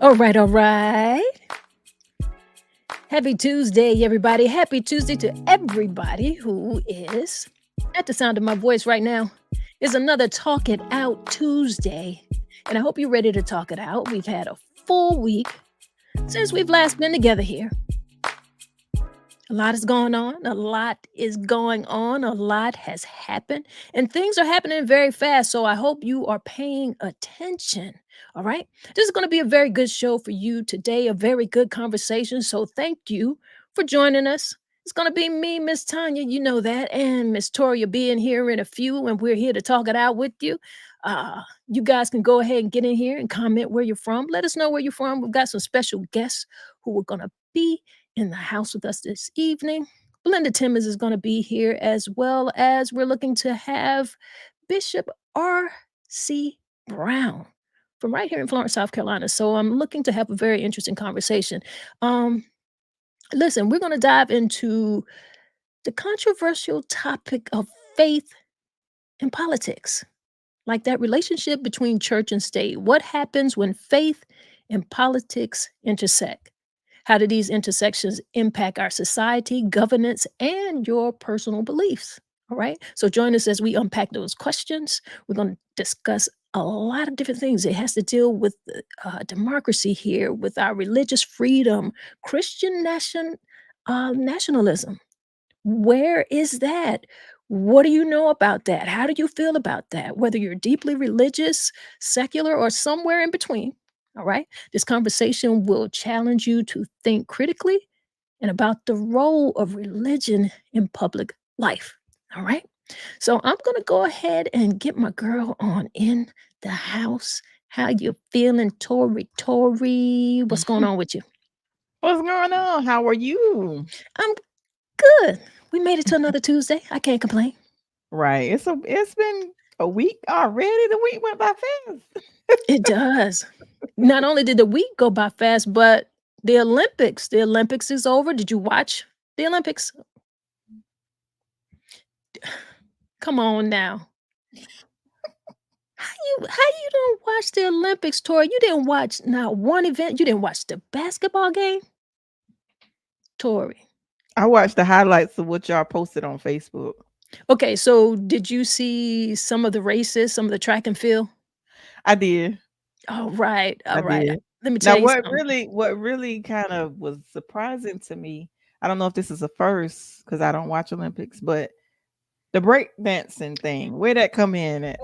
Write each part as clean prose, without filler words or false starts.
All right, all right. Happy Tuesday, everybody. Happy Tuesday to everybody who is at the sound of my voice right now. It's another Talk It Out Tuesday, and I hope you're ready to talk it out. We've had a full week since we've last been together here. A lot is going on. A lot is going on. A lot has happened. And things are happening very fast. So I hope you are paying attention. All right. This is going to be a very good show for you today, a very good conversation. So thank you for joining us. It's going to be me, Miss Tanya, you know that, and Miss Tori will be in here in a few, and we're here to talk it out with you. You guys can go ahead and get in here and comment where you're from. Let us know where you're from. We've got some special guests who are going to be in the house with us this evening. Belinda Timmons is going to be here, as well as we're looking to have Bishop R.C. Brown from right here in Florence, South Carolina. So I'm looking to have a very interesting conversation. Um, Listen, we're going to dive into the controversial topic of faith and politics, like that relationship between church and state. What happens when faith and politics intersect? How do these intersections impact our society, governance, and your personal beliefs? All right. So join us as we unpack those questions. We're going to discuss a lot of different things. It has to deal with democracy here, with our religious freedom, Christian nationalism. Where is that? What do you know about that? How do you feel about that? Whether you're deeply religious, secular, or somewhere in between. All right. This conversation will challenge you to think critically and about the role of religion in public life. All right. So I'm going to go ahead and get my girl on in the house. How you feeling, Tori? Tori, what's going on with you? What's going on? How are you? I'm good. We made it to another Tuesday. I can't complain. Right. It's been a week already. The week went by fast. It does. Not only did the week go by fast, but the Olympics is over. Did you watch the Olympics? Come on now. How you don't watch the Olympics, Tori? You didn't watch not one event. You didn't watch the basketball game, Tori. I watched the highlights of what y'all posted on Facebook. Okay, so did you see some of the races, some of the track and field? I did. All right, I all right. did. Let me tell Now you something. what really kind of was surprising to me, I don't know if this is a first because I don't watch Olympics, but the break dancing thing, where that come in at?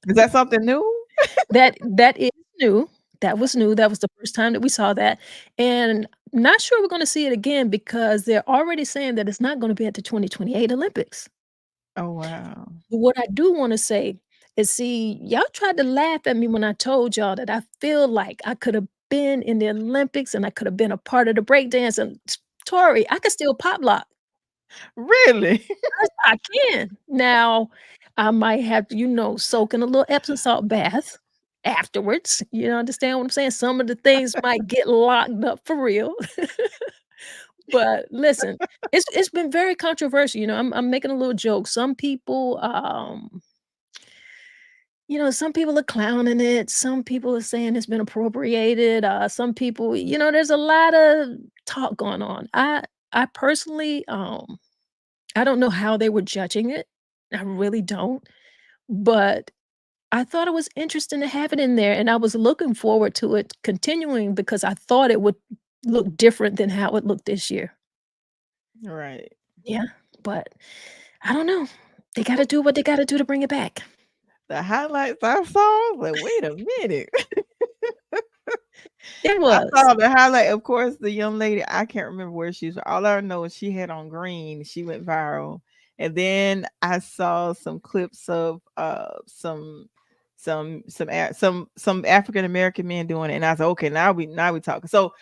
Is that something new? That is new. That was new. That was the first time that we saw that, and not sure we're gonna see it again because they're already saying that it's not gonna be at the 2028 Olympics. Oh wow. But what I do wanna say is, see, y'all tried to laugh at me when I told y'all that I feel like I could have been in the Olympics and I could have been a part of the breakdance, and Tori, I could still pop lock. Really? I can. Now, I might have to, soak in a little Epsom salt bath afterwards. You understand what I'm saying? Some of the things might get locked up for real. But listen, it's been very controversial. I'm making a little joke. Some people are clowning it. Some people are saying it's been appropriated. Some people, there's a lot of talk going on. I personally, I don't know how they were judging it. I really don't. But I thought it was interesting to have it in there, and I was looking forward to it continuing because I thought it would look different than how it looked this year. Right. Yeah, but I don't know. They gotta do what they gotta do to bring it back. The highlights I saw, I was like, wait a minute. It I was. saw the highlight. Of course, the young lady, I can't remember where she's from. All I know is she had on green. She went viral. And then I saw some clips of some African American men doing it. And I was like, okay, now we talking. So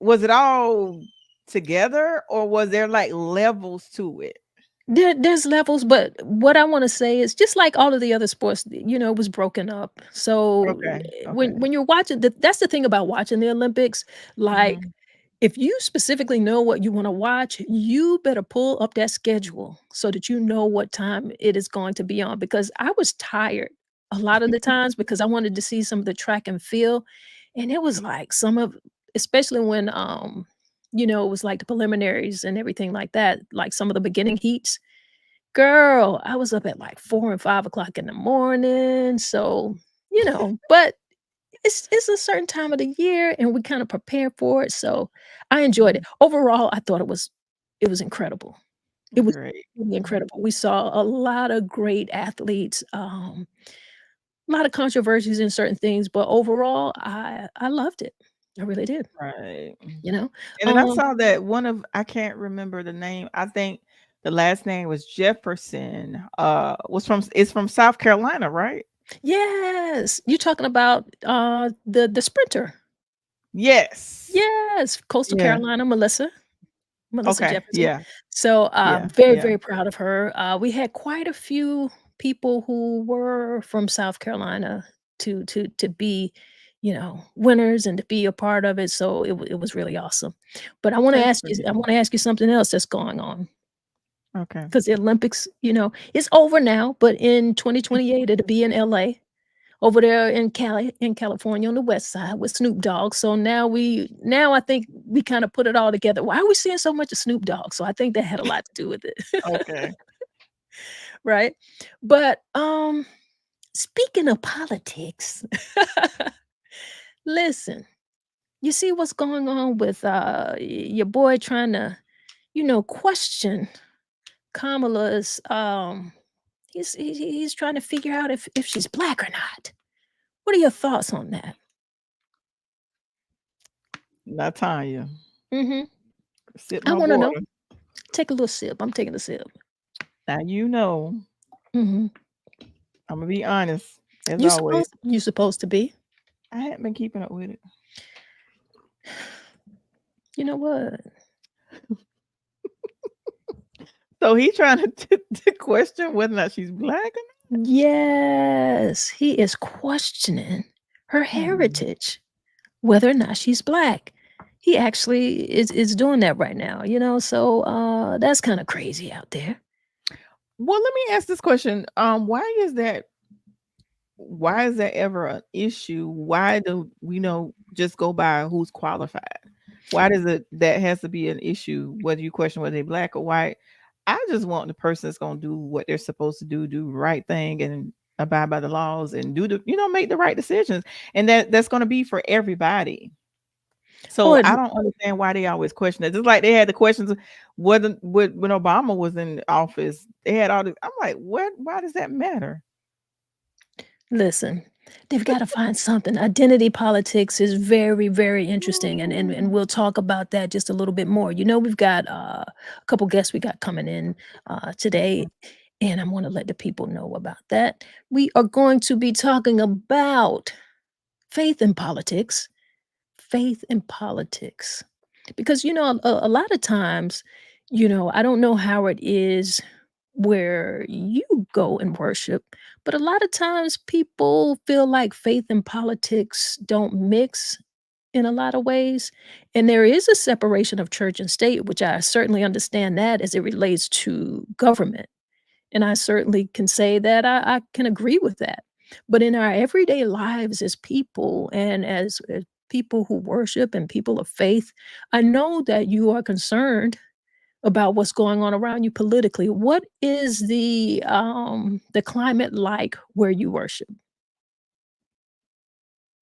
was it all together or was there like levels to it? There's levels, but what I wanna say is just like all of the other sports, it was broken up. So, Okay. when Okay. you're watching that's the thing about watching the Olympics, like, Hmm. if you specifically know what you wanna watch, you better pull up that schedule so that you know what time it is going to be on, because I was tired a lot of the times because I wanted to see some of the track and field, and it was like some of, especially when, it was like the preliminaries and everything like that, like some of the beginning heats. Girl, I was up at like 4 and 5 o'clock in the morning, so, but it's a certain time of the year, and we kinda prepare for it, so I enjoyed it. Overall, I thought it was incredible. It was Great. really incredible. We saw a lot of great athletes, a lot of controversies in certain things, but overall, I loved it. I really did, Right. you know? And then I Um, saw that one of I can't remember the name. I think the last name was Jefferson. Was from It's from South Carolina, right? yes, you talking about, the sprinter. Yes. Yes, Coastal Yeah. Carolina, Melissa Okay. Jefferson. Yeah. So, Yeah. very, Yeah. very proud of her. We had quite a few people who were from South Carolina to be, winners and to be a part of it. So it was really awesome. But That's great. I want to ask you something else that's going on Okay. because the Olympics, it's over now. But in 2028, it'll be in LA, over there in California on the west side with Snoop Dogg. So now I think we kinda put it all together. Why are we seeing so much of Snoop Dogg? So I think that had a lot to do with it, Okay. right? But, speaking of politics, listen, you see what's going on with, your boy trying to, question Kamala's, he's trying to figure out if she's black or not. What are your thoughts on that? Not Tanya. Mhm. Sip I my wanna know. water. Take a little sip. I'm taking a sip. Now you know, Mhm. I'm gonna be honest, as always. You supposed to be. I hadn't been keeping up with it. You know what? So he trying to question whether or not she's black Yes, he is questioning her or not. heritage, whether or not she's black. He actually is doing that right now, so, that's kinda crazy out there. Well, let me ask this question. Why is that ever an issue? Why do we know just go by who's qualified? Why does it that has to be an issue, whether you question whether they're black or white? I just want the person that's gonna do what they're supposed to do the right thing and abide by the laws and make the right decisions. And that's gonna be for everybody. So Or I don't understand why they always question it. Just like they had the questions whether when Obama was in office, they had all this. I'm like, what? Why does that matter? listen, they've gotta find something. Identity politics is very, very interesting, and we'll talk about that just a little bit more. We've got, a couple guests we got coming in, today, and I wanna let the people know about that. We are going to be talking about faith in politics, faith in politics. Because, a lot of times, I don't know how it is where you go and worship, but a lot of times people feel like faith and politics don't mix in a lot of ways. And there is a separation of church and state, which I certainly understand that as it relates to government. And I certainly can say that I can agree with that. But in our everyday lives as people and as people who worship and people of faith, I know that you are concerned about what's going on around you politically. What is the climate like where you worship?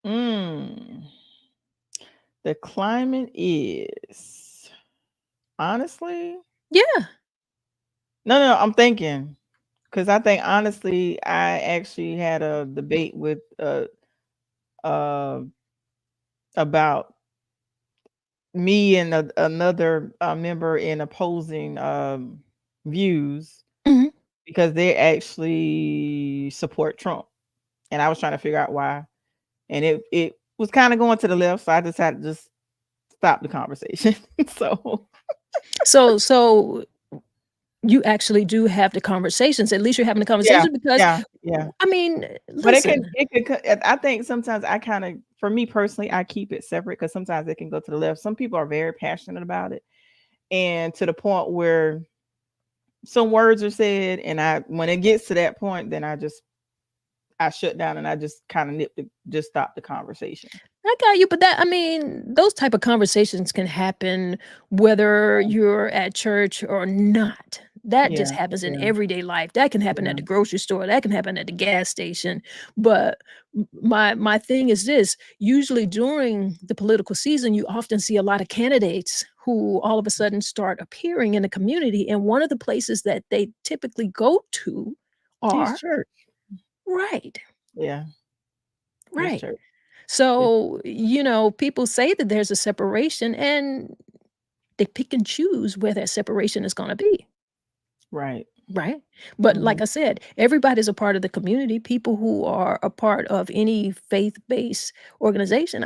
Mm, the climate is honestly Yeah. no. I'm thinking because I think honestly, I actually had a debate with uh about me and another member in opposing views Mhm. because they actually support Trump, and I was trying to figure out why, and it was kind of going to the left, so I decided to just stop the conversation. So So you actually do have the conversations. At least you're having the yeah, conversation because yeah, yeah. I mean, But listen. I think sometimes I kind of, for me personally, I keep it separate because sometimes it can go to the left. Some people are very passionate about it, and to the point where some words are said, and when it gets to that point, then I shut down and I just kind of just stopped the conversation. I got you, but I mean, those type of conversations can happen whether you're at church or not. That just Yeah, happens in yeah, everyday life. That can happen yeah. at the grocery store. That can happen at the gas station. But my thing is this: usually during the political season, you often see a lot of candidates who all of a sudden start appearing in the community, and one of the places that they typically go to It's are church. right, Yeah, it's right. church. It's So, people say that there's a separation and they pick and choose where that separation is gonna be. right. Right? But Hmm. like I said, everybody's a part of the community. People who are a part of any faith-based organization,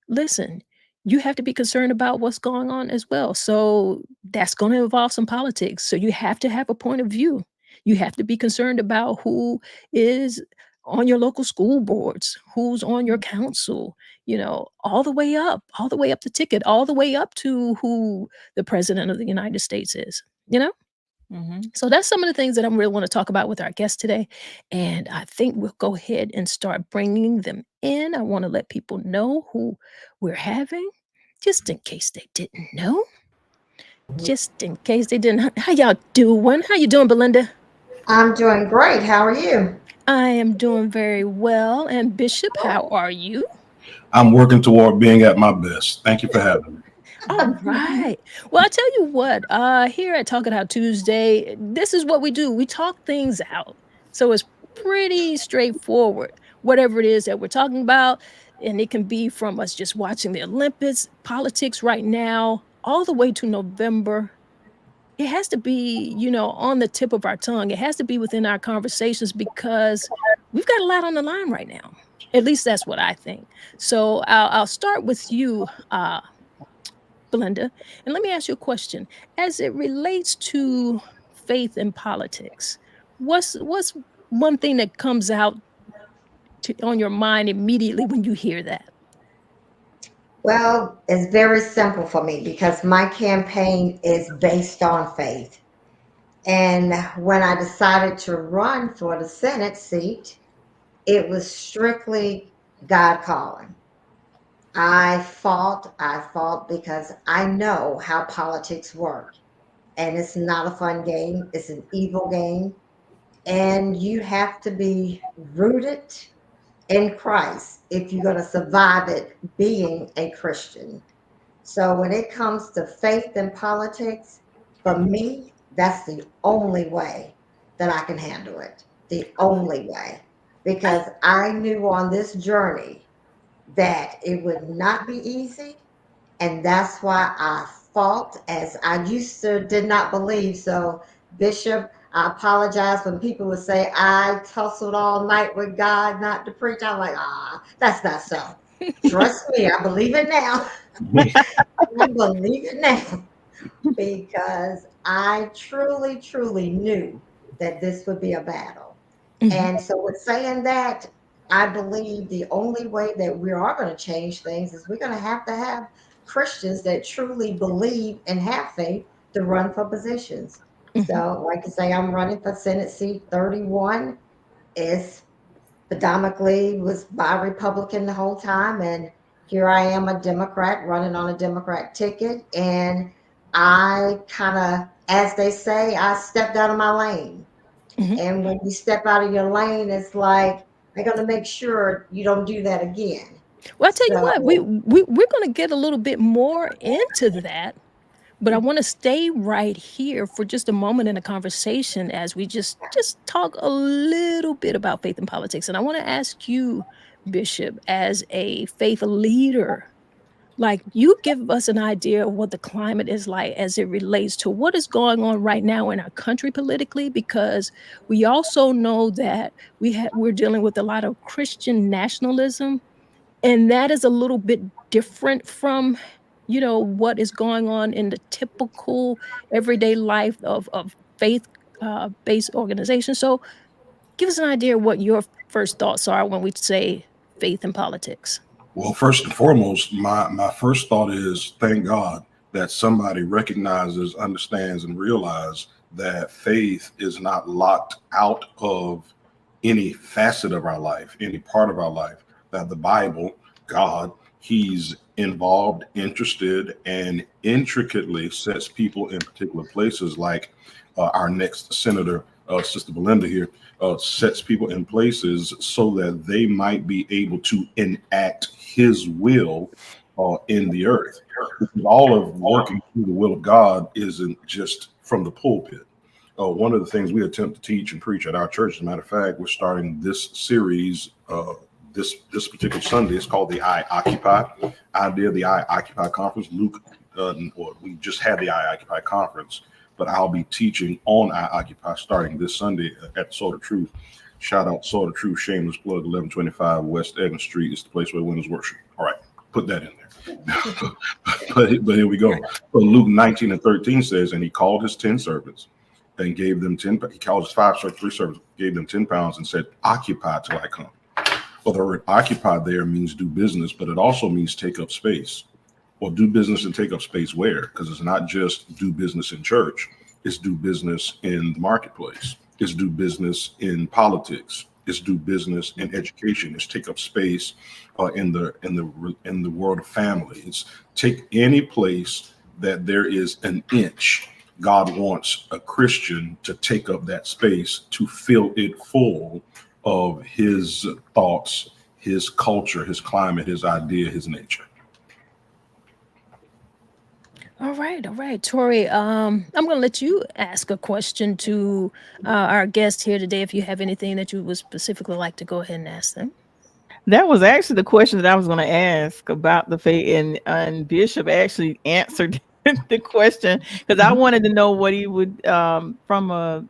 listen, you have to be concerned about what's going on as well. So that's gonna involve some politics. So you have to have a point of view. You have to be concerned about who is on your local school boards, who's on your council, all the way up the ticket, all the way up to who the president of the United States is, you know? Hmm. So that's some of the things that I really want to talk about with our guest today. And I think we'll go ahead and start bringing them in. I want to let people know who we're having, just in case they didn't know. Just in case they didn't. How y'all doing? How you doing, Belinda? I'm doing great. How are you? I am doing very well. And Bishop, how are you? I'm working toward being at my best. Thank you for having me. All right. Well, I tell you what, here at Talk It Out Tuesday, this is what we do. We talk things out. So it's pretty straightforward, whatever it is that we're talking about. And it can be from us just watching the Olympics, politics right now, all the way to November. It has to be, on the tip of our tongue. It has to be within our conversations because we've got a lot on the line right now. At least that's what I think. So I'll start with you, Belinda. And let me ask you a question. As it relates to faith and politics, what's one thing that comes out on your mind immediately when you hear that? Well, it's very simple for me because my campaign is based on faith. And when I decided to run for the Senate seat, it was strictly God calling. I fought because I know how politics work. And it's not a fun game, it's an evil game. And you have to be rooted in Christ if you're going to survive it being a Christian. So when it comes to faith and politics, for me, that's the only way that I can handle it. The only way. I Because I knew on this journey that it would not be easy. And that's why I fought as I used to did not believe. So, Bishop, I apologize when people would say I tussled all night with God not to preach. I'm like, that's not so. Trust me, I believe it now. I believe it now because I truly, truly knew that this would be a battle. Mhm, And so, with saying that, I believe the only way that we are going to change things is we're going to have Christians that truly believe and have faith to run for positions. mhm. So, like I say, I'm running for Senate seat 31. It's predominantly was by Republican the whole time, and here I am, a Democrat running on a Democrat ticket, and I kind of, as they say, I stepped out of my lane. Mhm. And when you step out of your lane, it's like they're going to make sure you don't do that again. Well, I tell you what, So, we're going to get a little bit more into that, but I want to stay right here for just a moment in the conversation as we just talk a little bit about faith and politics. And I want to ask you, Bishop, as a faith leader, like you give us an idea of what the climate is like as it relates to what is going on right now in our country politically, because we also know that we're dealing with a lot of Christian nationalism, and that is a little bit different from, what is going on in the typical everyday life of faith based organizations. So give us an idea of what your first thoughts are when we say faith and politics. Well, first and foremost, my first thought is thank God that somebody recognizes, understands, and realizes that faith is not locked out of any facet of our life, any part of our life, that the Bible, God, He's involved, interested, and intricately sets people in particular places, like our next senator, Sister Belinda here, sets people in places so that they might be able to enact His will in the earth. Because all of working through the will of God isn't just from the pulpit. One of the things we attempt to teach and preach at our church, as a matter of fact, we're starting this series this particular Sunday. It's called the I Occupy idea, the I Occupy conference. Luke, or we just had the I Occupy conference, but I'll be teaching on I Occupy starting this Sunday at Sword of Truth. Shout out Sword of Truth, shameless plug, 1125 West Egmont Street is the place where winners worship. All right, put that in there. but here we go. So Luke 19:13 says, and he called his 10 servants and gave them 10. He called his 3 servants, gave them 10 pounds and said, occupy till I come. Well, the word occupy there means do business, but it also means take up space. Well, do business and take up space where? Because it's not just do business in church. It's do business in the marketplace. It's do business in politics. It's do business in education. It's take up space in the world of family. It's take any place that there is an inch. God wants a Christian to take up that space, to fill it full of His thoughts, His culture, His climate, His idea, His nature. All right, Tori. I'm going to let you ask a question to our guest here today. If you have anything that you would specifically like to go ahead and ask them. That was actually the question that I was going to ask about the faith, and Bishop actually answered the question, because I wanted to know what he would, from a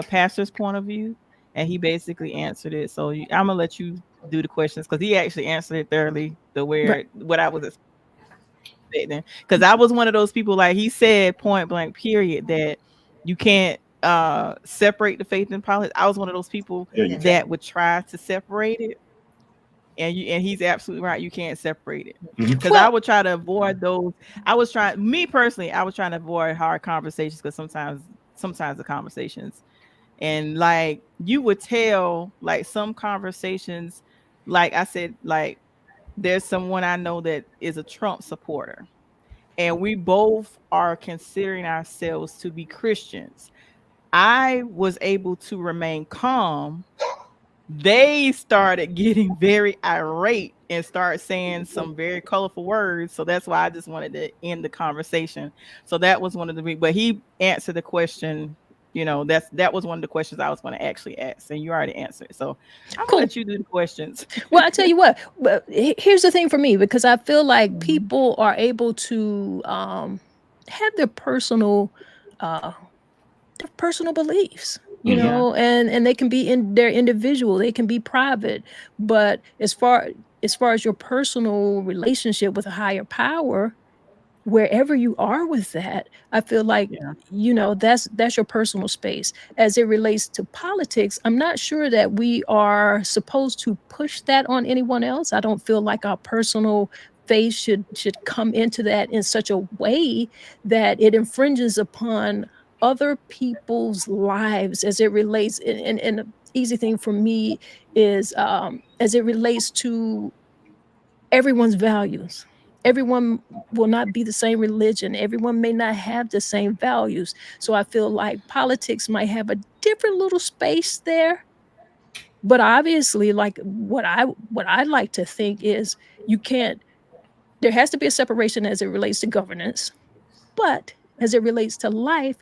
pastor's point of view, and he basically answered it. So I'm gonna let you do the questions, because he actually answered it thoroughly, what I was expecting. Because I was one of those people, like he said, point blank, period, that you can't separate the faith and politics. I was one of those people that would try to separate it. And he's absolutely right. You can't separate it, because I would try to avoid those. Me personally, I was trying to avoid hard conversations, because sometimes the conversations, and like you would tell, like some conversations, like I said, like there's someone I know that is a Trump supporter, and we both are considering ourselves to be Christians. I was able to remain calm. They started getting very irate and start saying some very colorful words. So that's why I just wanted to end the conversation. So that was one of the, but he answered the question. That was one of the questions I was going to actually ask, and you already answered. So I'm going to let you do the questions. Well, I tell you what, but here's the thing for me, because I feel like people are able to have their personal beliefs, and they can be in their individual, they can be private, but as far as your personal relationship with a higher power, wherever you are with that, I feel like, that's your personal space. As it relates to politics, I'm not sure that we are supposed to push that on anyone else. I don't feel like our personal faith should come into that in such a way that it infringes upon other people's lives, as it relates. And the easy thing for me is, as it relates to everyone's values. Everyone will not be the same religion. Everyone may not have the same values. So I feel like politics might have a different little space there. But obviously, like what I like to think is, there has to be a separation as it relates to governance. But as it relates to life,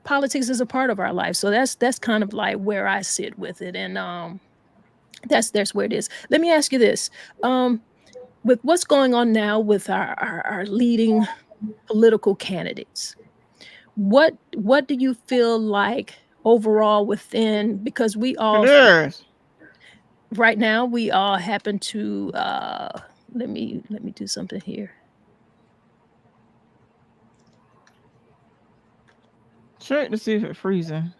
politics is a part of our life. So that's kind of like where I sit with it. And that's where it is. Let me ask you this. With what's going on now with our leading political candidates, what do you feel like overall within, because we all right now we all happen to let me do something here. Check to see if it's freezing.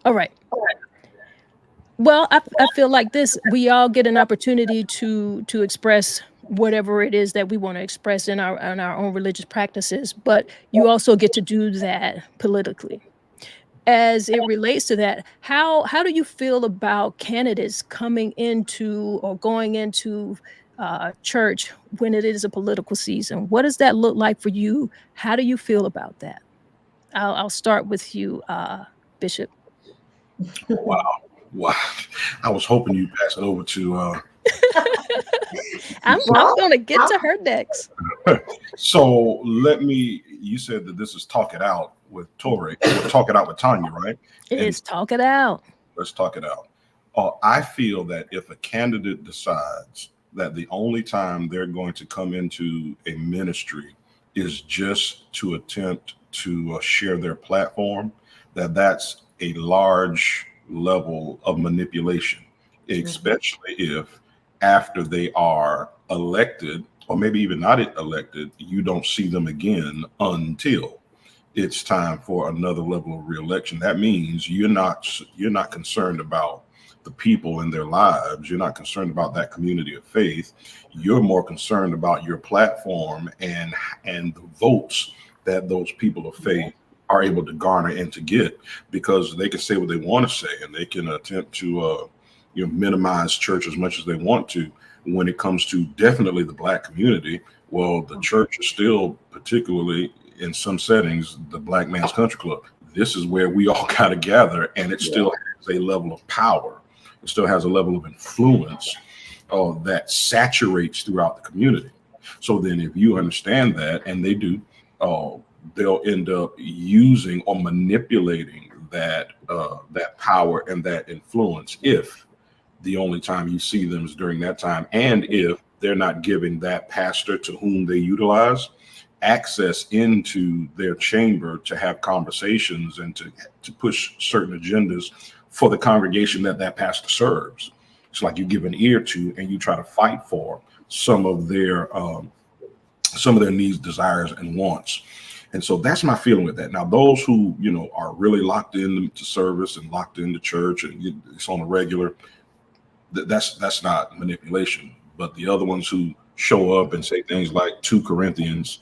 All right. Well, I feel like this, we all get an opportunity to express whatever it is that we want to express in our own religious practices, but you also get to do that politically. as it relates to that, how do you feel about candidates coming into or going into church when it is a political season? What does that look like for you? How do you feel about that? I'll start with you, Bishop. Wow. Wow. I was hoping you'd pass it over to I'm Well, gonna get I'm to her next. so let me, you said that this is Talk It Out with Tori, or Talk It Out with Tanya, right? And It's talk it out. let's talk it out. I feel that if a candidate decides that the only time they're going to come into a ministry is just to attempt to share their platform, that's a large level of manipulation, Mhm. especially if after they are elected, or maybe even not elected, you don't see them again until it's time for another level of reelection. That means you're not concerned about the people and their lives. You're not concerned about that community of faith. You're more concerned about your platform and the votes that those people of Yeah. faith are able to garner and to get, because they can say what they want to say and they can attempt to minimize church as much as they want to. When it comes to definitely the black community, well, the church is still, particularly in some settings, the black man's country club. This is where we all kind of gather, and it Yeah. still has a level of power. It still has a level of influence that saturates throughout the community. So then, if you understand that, and they do, uh, they'll end up using or manipulating that power and that influence if the only time you see them is during that time, and if they're not giving that pastor to whom they utilize access into their chamber to have conversations and to push certain agendas for the congregation that pastor serves. It's like you give an ear to and you try to fight for some of their needs, desires, and wants. And so that's my feeling with that. Now, those who are really locked into service and locked into church and it's on a regular, that's not manipulation. But the other ones who show up and say things like 2 Corinthians,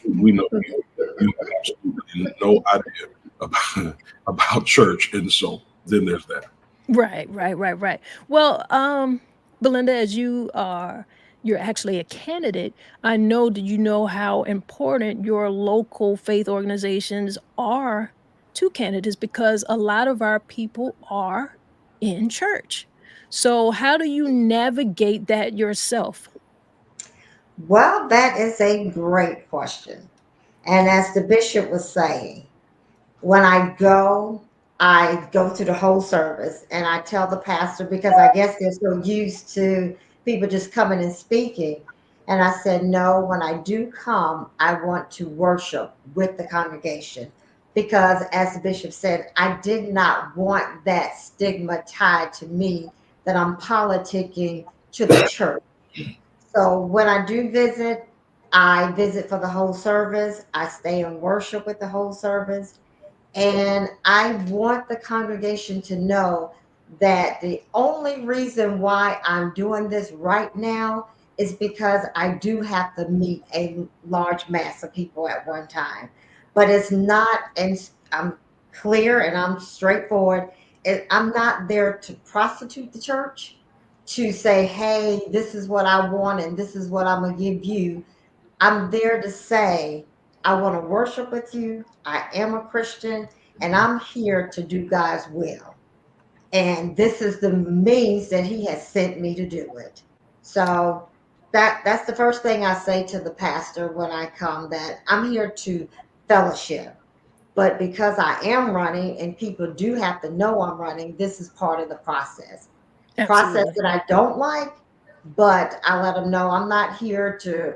we know you have absolutely no idea about church, and so then there's that. Right. Well, Belinda, as you're actually a candidate, I know that you know how important your local faith organizations are to candidates because a lot of our people are in church. So how do you navigate that yourself? Well, that is a great question. And as the bishop was saying, when I go to the whole service and I tell the pastor because I guess they're so used to people just coming and speaking. And I said, no, when I do come, I want to worship with the congregation. Because as the bishop said, I did not want that stigma tied to me that I'm politicking to the church. So when I do visit, I visit for the whole service. I stay in worship with the whole service. And I want the congregation to know that the only reason why I'm doing this right now is because I do have to meet a large mass of people at one time. But it's not, and I'm clear and I'm straightforward. I'm not there to prostitute the church, to say, hey, this is what I want and this is what I'm going to give you. I'm there to say, I want to worship with you. I am a Christian and I'm here to do God's will. And this is the means that He has sent me to do it. So that's the first thing I say to the pastor when I come, that I'm here to fellowship. But because I am running and people do have to know I'm running, this is part of the process Absolutely. that I don't like, but I let them know I'm not here to,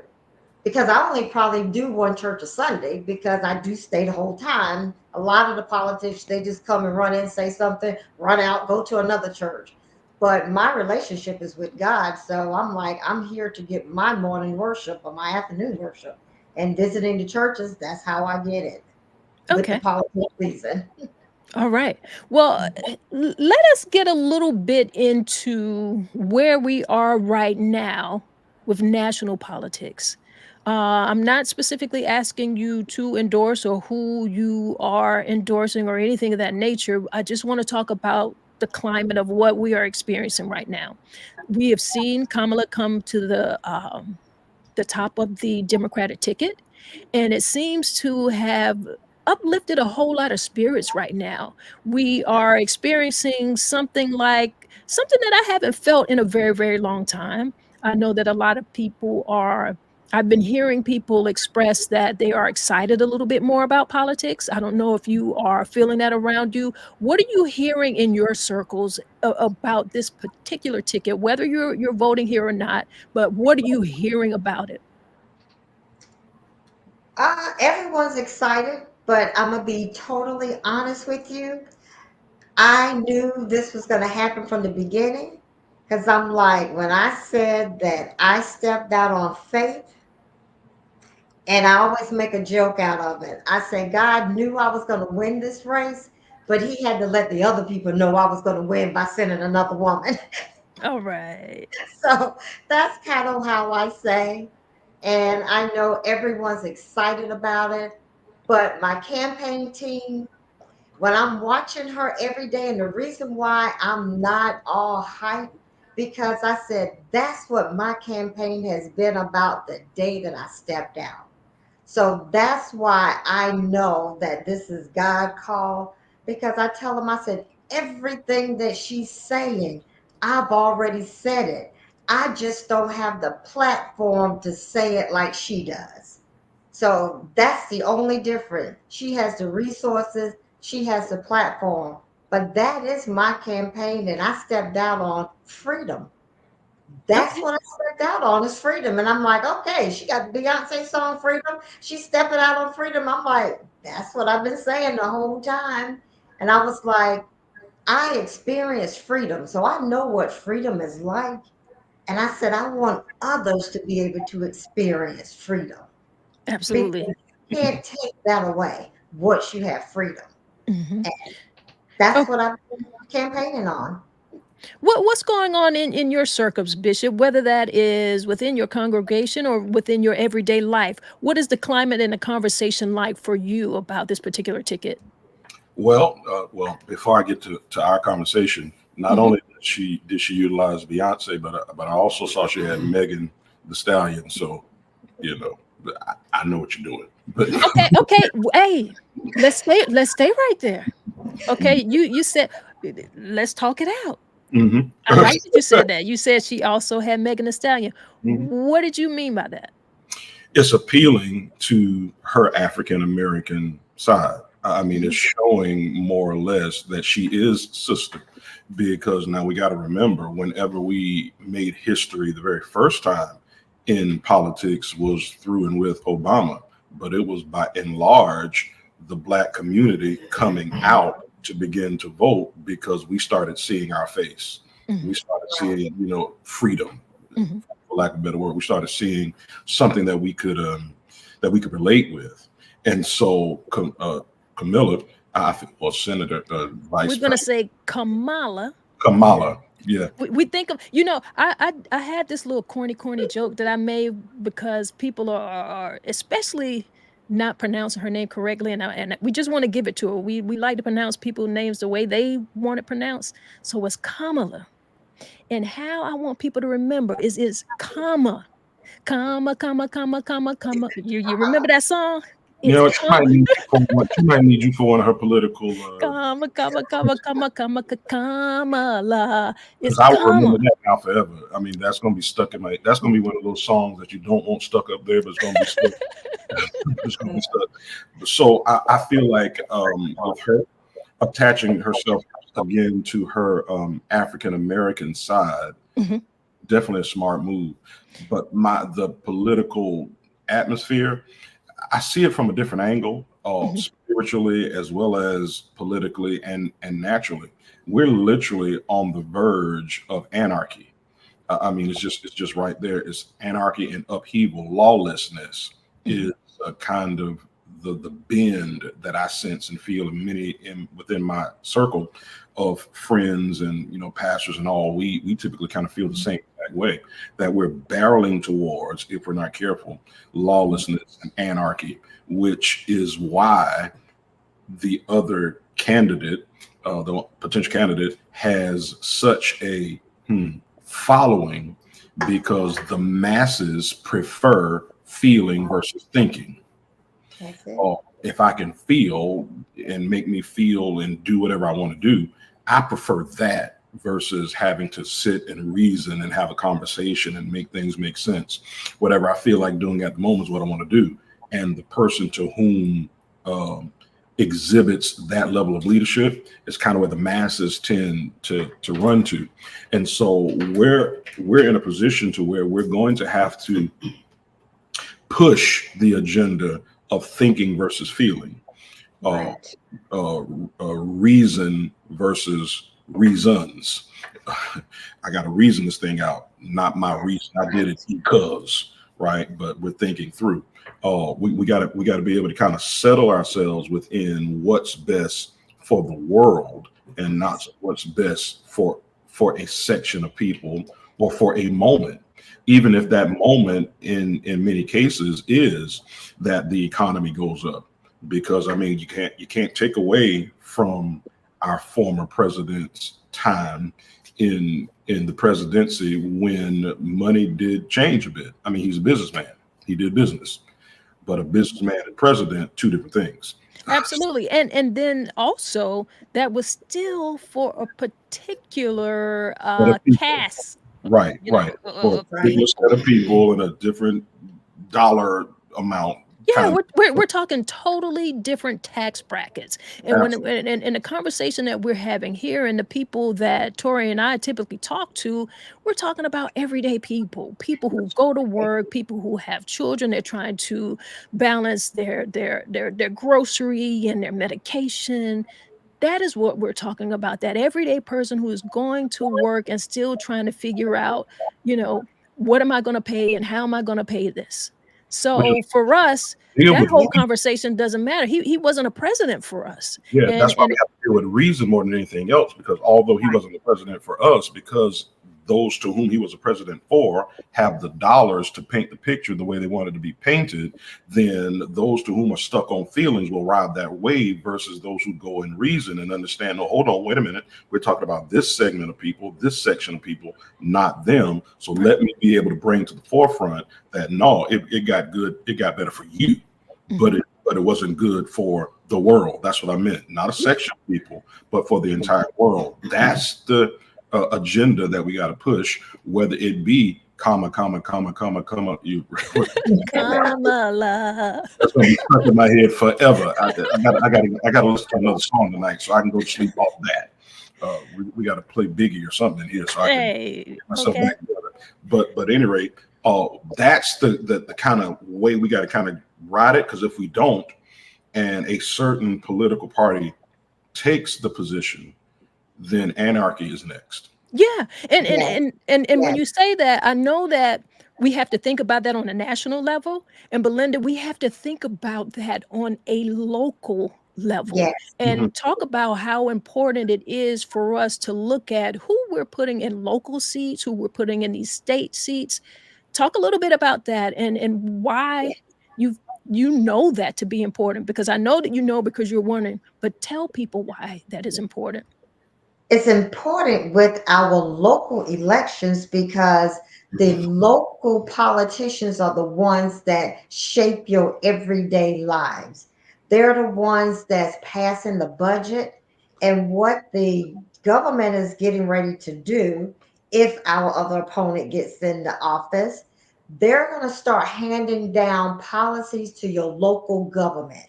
because I only probably do one church a Sunday because I do stay the whole time. A lot of the politicians, they just come and run in, say something, run out, go to another church. But my relationship is with God. So I'm like, I'm here to get my morning worship or my afternoon worship. And visiting the churches, that's how I get it with the Okay. politics reason. All right. Well, let us get a little bit into where we are right now with national politics. I'm not specifically asking you to endorse or who you are endorsing or anything of that nature. I just want to talk about the climate of what we are experiencing right now. We have seen Kamala come to the top of the Democratic ticket, and it seems to have uplifted a whole lot of spirits right now. We are experiencing something that I haven't felt in a very, very long time. I know that a lot of people are I've been hearing people express that they are excited a little bit more about politics. I don't know if you are feeling that around you. What are you hearing in your circles about this particular ticket, whether you're voting here or not? But what are you hearing about it? Everyone's excited, but I'm gonna be totally honest with you. I knew this was gonna happen from the beginning because I'm like, when I said that I stepped out on faith, and I always make a joke out of it. I say God knew I was gonna win this race, but He had to let the other people know I was gonna win by sending another woman. All right. So that's kind of how I say. And I know everyone's excited about it. But my campaign team, when I'm watching her every day, and the reason why I'm not all hyped, because I said that's what my campaign has been about the day that I stepped out. So that's why I know that this is God called, because I tell him, I said, everything that she's saying, I've already said it. I just don't have the platform to say it like she does. So that's the only difference. She has the resources, she has the platform. But that is my campaign, and I stepped out on freedom. That's Okay. what I stepped out on is freedom. And I'm like, okay, she got the Beyonce song Freedom. She's stepping out on freedom. I'm like, that's what I've been saying the whole time. And I was like, I experienced freedom. So I know what freedom is like. And I said, I want others to be able to experience freedom because Absolutely. you can't take that away once you have freedom. Mhm. And that's Oh, what I've been campaigning on. what's going on in your circles, Bishop, whether that is within your congregation or within your everyday life? What is the climate and the conversation like for you about this particular ticket? Well, before I get to our conversation, not Mhm. only did she utilize Beyonce, but I also saw she had Megan the Stallion. So I know what you're doing. But Okay, okay. Hey, let's stay right there. Okay, you said let's talk it out. Mhm. I like that you said that. You said she also had Megan Thee Stallion. Mhm. What did you mean by that? It's appealing to her African American side. I mean, it's Mhm. showing more or less that she is sister. Because now we got to remember, whenever we made history the very first time in politics was through and with Obama, but it was by and large the black community coming out to begin to vote because we started seeing our face. We Mhm. started seeing, freedom, Mhm. for lack of a better word. We started seeing something that we could relate with, and so Camilla, I think, well, Senator, Vice We're gonna President say Kamala. Kamala, yeah. We think of I had this little corny joke that I made because people are especially not pronouncing her name correctly, and we just want to give it to her. We like to pronounce people's names the way they want it pronounced. So it's Kamala. And how I want people to remember is comma. Comma, comma, comma, comma, comma. You remember that song? You It's know, she might comma. need you for one. She might need you for one of her political. Comma, comma, comma, comma, comma, Kamala. It's Because I will remember comma. that now forever. I mean, that's gonna be stuck in my. That's gonna be one of those songs that you don't want stuck up there, but it's gonna be stuck. It's gonna be stuck. So I feel like with her attaching herself again to her African American side, Mhm, definitely a smart move. But the political atmosphere, I see it from a different angle, mhm, spiritually as well as politically and naturally. We're literally on the verge of anarchy. I mean, it's just right there. It's anarchy and upheaval. Lawlessness mhm. is a kind of the bend that I sense and feel within my circle of friends and pastors and all. We typically kind of feel the same exact way, that we're barreling towards, if we're not careful, lawlessness and anarchy, which is why the other candidate, the potential candidate, has such a following, because the masses prefer feeling versus thinking. That's it. Oh, if I can feel and make me feel and do whatever I want to do, I prefer that versus having to sit and reason and have a conversation and make things make sense. Whatever I feel like doing at the moment is what I want to do. And the person to whom exhibits that level of leadership is kind of where the masses tend to run to. And so we're in a position to where we're going to have to push the agenda of thinking versus feeling, uh, Right. reason versus reasons. I got to reason this thing out, not my reason. I did it Right. because, right? But we're thinking through. We got to be able to kind of settle ourselves within what's best for the world, and not what's best for a section of people or for a moment, even if that moment in many cases is that the economy goes up. Because I mean, you can't take away from our former president's time in the presidency when money did change a bit. I mean, he's a businessman, he did business, but a businessman and president, two different things. Absolutely. And then also that was still for a particular Set of people, cast, right, you right, know, for of a Right. particular set people. of people and a different dollar amount, Yeah, kind we're talking totally different tax brackets. And of. when and the conversation that we're having here and the people that Tori and I typically talk to, we're talking about everyday people, people who go to work, people who have children, they're trying to balance their grocery and their medication. That is what we're talking about. That everyday person who is going to work and still trying to figure out, you know, what am I going to pay and how am I going to pay this? Which is So for us, deal that with whole conversation doesn't matter. He wasn't a president for us. Yeah, And that's why and we have to deal with reason more than anything else. Because although he wasn't the president for us, because those to whom he was a president for have the dollars to paint the picture the way they wanted to be painted, then those to whom are stuck on feelings will ride that wave versus those who go in reason and understand, no, hold on, wait a minute. We're talking about this segment of people, this section of people, not them. So right. let me be able to bring to the forefront that no, it got good, it got better for you, but Mhm. it wasn't good for the world. That's what I meant. Not a Yeah. section of people, but for the entire world. That's the agenda that we got to push, whether it be comma, comma, comma, comma, comma. You, Kamala. that's going to be stuck in my head forever. I got to listen to another song tonight so I can go to sleep off that. We got to play Biggie or something in here so I can Hey, get myself okay. back together. But at any rate, that's the kind of way we got to kind of ride it. Because if we don't, and a certain political party takes the position, then anarchy is next. Yeah, Yes. and when Yes. you say that, I know that we have to think about that on a national level, and Belinda, we have to think about that on a local level, Yes. Mhm. and talk about how important it is for us to look at who we're putting in local seats, who we're putting in these state seats. Talk a little bit about that and why you you know that to be important, because I know that you know because you're wondering, but tell people why that is important. It's important with our local elections because the local politicians are the ones that shape your everyday lives. They're the ones that's passing the budget and what the government is getting ready to do if our other opponent gets into office. They're going to start handing down policies to your local government.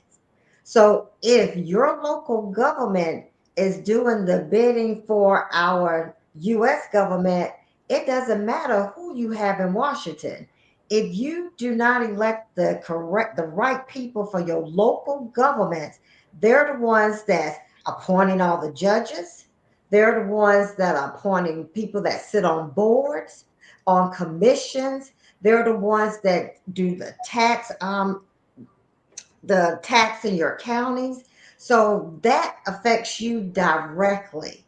So if your local government is doing the bidding for our US government, it doesn't matter who you have in Washington. If you do not elect the right people for your local governments, they're the ones that's appointing all the judges. They're the ones that are appointing people that sit on boards, on commissions. They're the ones that do the tax in your counties. So that affects you directly.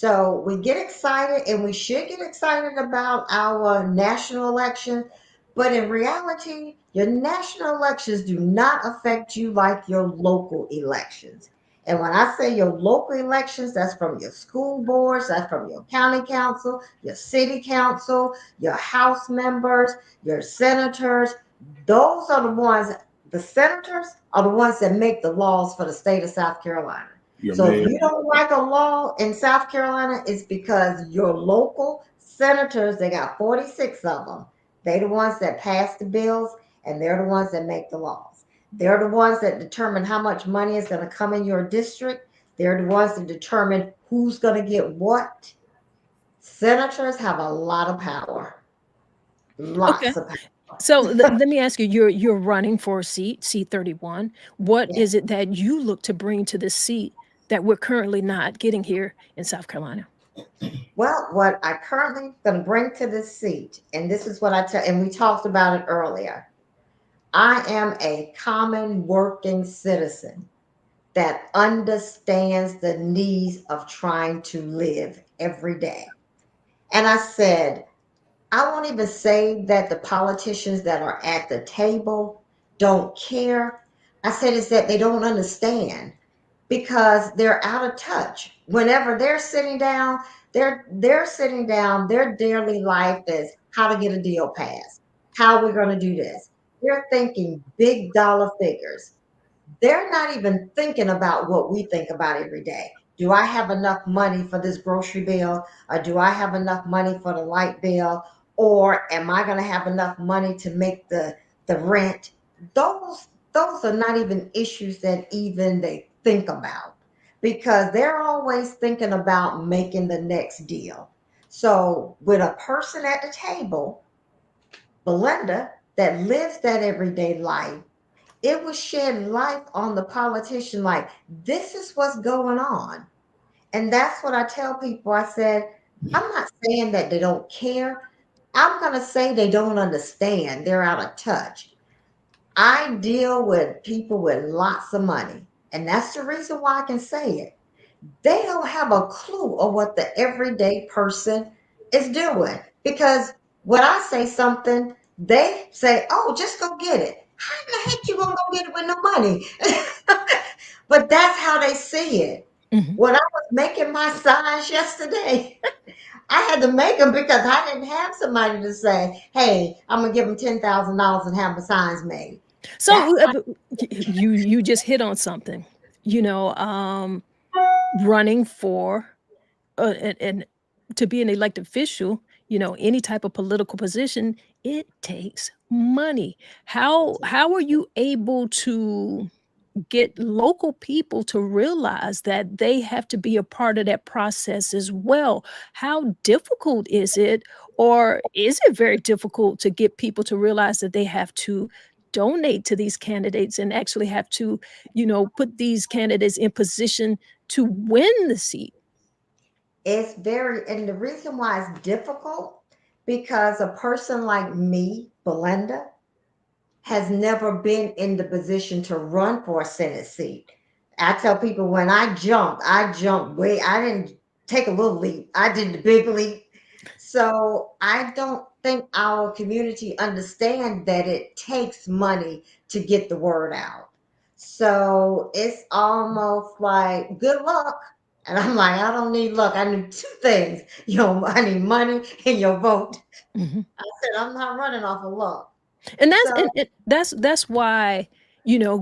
So we get excited, and we should get excited about our national election. But in reality, your national elections do not affect you like your local elections. And when I say your local elections, that's from your school boards, that's from your county council, your city council, your house members, your senators. Those are the ones, the senators are the ones that make the laws for the state of South Carolina. Your So if mayor. you don't like a law in South Carolina, it's because your local senators, they got 46 of them. They the ones that pass the bills, and they're the ones that make the laws. They're the ones that determine how much money is going to come in your district. They're the ones that determine who's going to get what. Senators have a lot of power. Okay. Lots of So power. let me ask you, you're running for a seat, seat 31. What Yeah. is it that you look to bring to this seat that we're currently not getting here in South Carolina? Well, what I currently going to bring to this seat, and this is what I tell, and we talked about it earlier. I am a common working citizen that understands the needs of trying to live every day. And I said, I won't even say that the politicians that are at the table don't care. I said it's that they don't understand because they're out of touch. Whenever they're sitting down, they're sitting down, their daily life is how to get a deal passed, how we're going to do this. They're thinking big dollar figures. They're not even thinking about what we think about every day. Do I have enough money for this grocery bill? Or do I have enough money for the light bill? Or am I going to have enough money to make the rent? Those are not even issues that even they think about because they're always thinking about making the next deal. So with a person at the table, Belinda, that lives that everyday life, it was shed light on the politician like this is what's going on. And that's what I tell people. I said, I'm not saying that they don't care. I'm going to say they don't understand. They're out of touch. I deal with people with lots of money. And that's the reason why I can say it. They don't have a clue of what the everyday person is doing. Because when I say something, they say, oh, just go get it. How in the heck you gonna go get it with no money? But that's how they see it. Mhm. When I was making my signs yesterday, I had to make them because I didn't have somebody to say, hey, I'm gonna give them $10,000 and have my signs made. That's So you just hit on something, you know, running for and to be an elected official, any type of political position, it takes money. How are you able to get local people to realize that they have to be a part of that process as well? How difficult is it, or is it very difficult to get people to realize that they have to donate to these candidates and actually have to, put these candidates in position to win the seat? It's very, and the reason why it's difficult because a person like me, Belinda, has never been in the position to run for a Senate seat. I tell people when I jumped way, I didn't take a little leap, I did the big leap. So I don't think our community understand that it takes money to get the word out. So it's almost like good luck. And I'm like, I don't need luck. I need two things. I need money and your vote. Mhm. I said, I'm not running off of luck. And that's So that's why,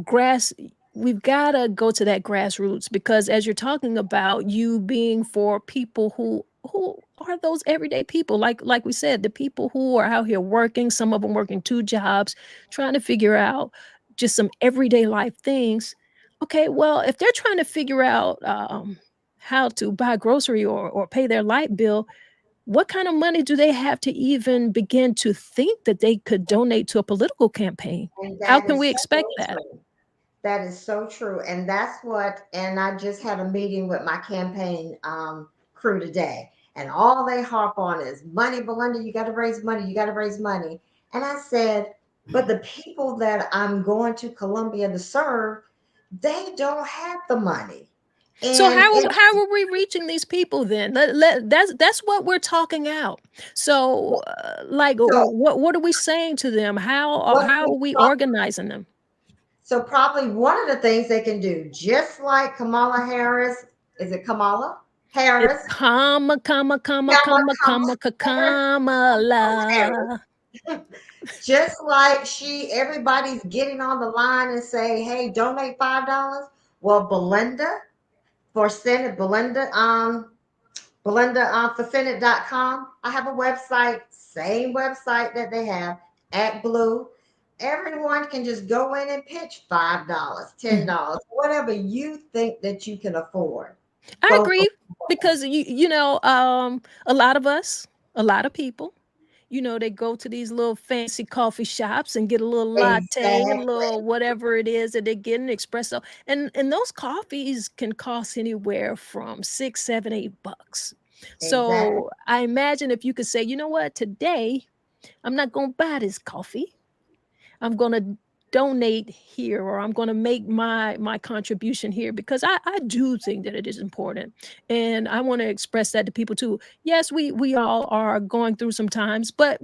grass we've gotta go to that grassroots, because as you're talking about you being for people who are those everyday people, like we said, the people who are out here working, some of them working 2 jobs, trying to figure out just some everyday life things. Okay, well, if they're trying to figure out, how to buy grocery or pay their light bill, what kind of money do they have to even begin to think that they could donate to a political campaign? and How that can is we so expect that? true. That is so true. And that's what, and I just had a meeting with my campaign crew today. And all they harp on is money, Belinda, you got to raise money. You got to raise money. And I said, but the people that I'm going to Columbia to serve, they don't have the money. So And it how are we reaching these people then? That's what we're talking out. So like so what are we saying to them? what How we are we organizing them? so probably one of the things they can do, just like Kamala Harris, is it Kamala It's Harris? Kamala, Harris. Kamala. Just like everybody's getting on the line and say, "Hey, donate $5." Well, Belinda for Senate, Belinda for Senate.com. I have a website, same website that they have at Blue. Everyone can just go in and pitch $5, $10, whatever you think that you can afford. I Go for agree because a lot of us, a lot of people, they go to these little fancy coffee shops and get a little it. latte, a Exactly. little whatever it is that they get an espresso, and those coffees can cost anywhere from 6, 7, $8. Exactly. So I imagine if you could say, you know what, today I'm not gonna buy this coffee. I'm going to donate here, or I'm going to make my contribution here, because I do think that it is important, and I want to express that to people too. Yes, we all are going through some times, but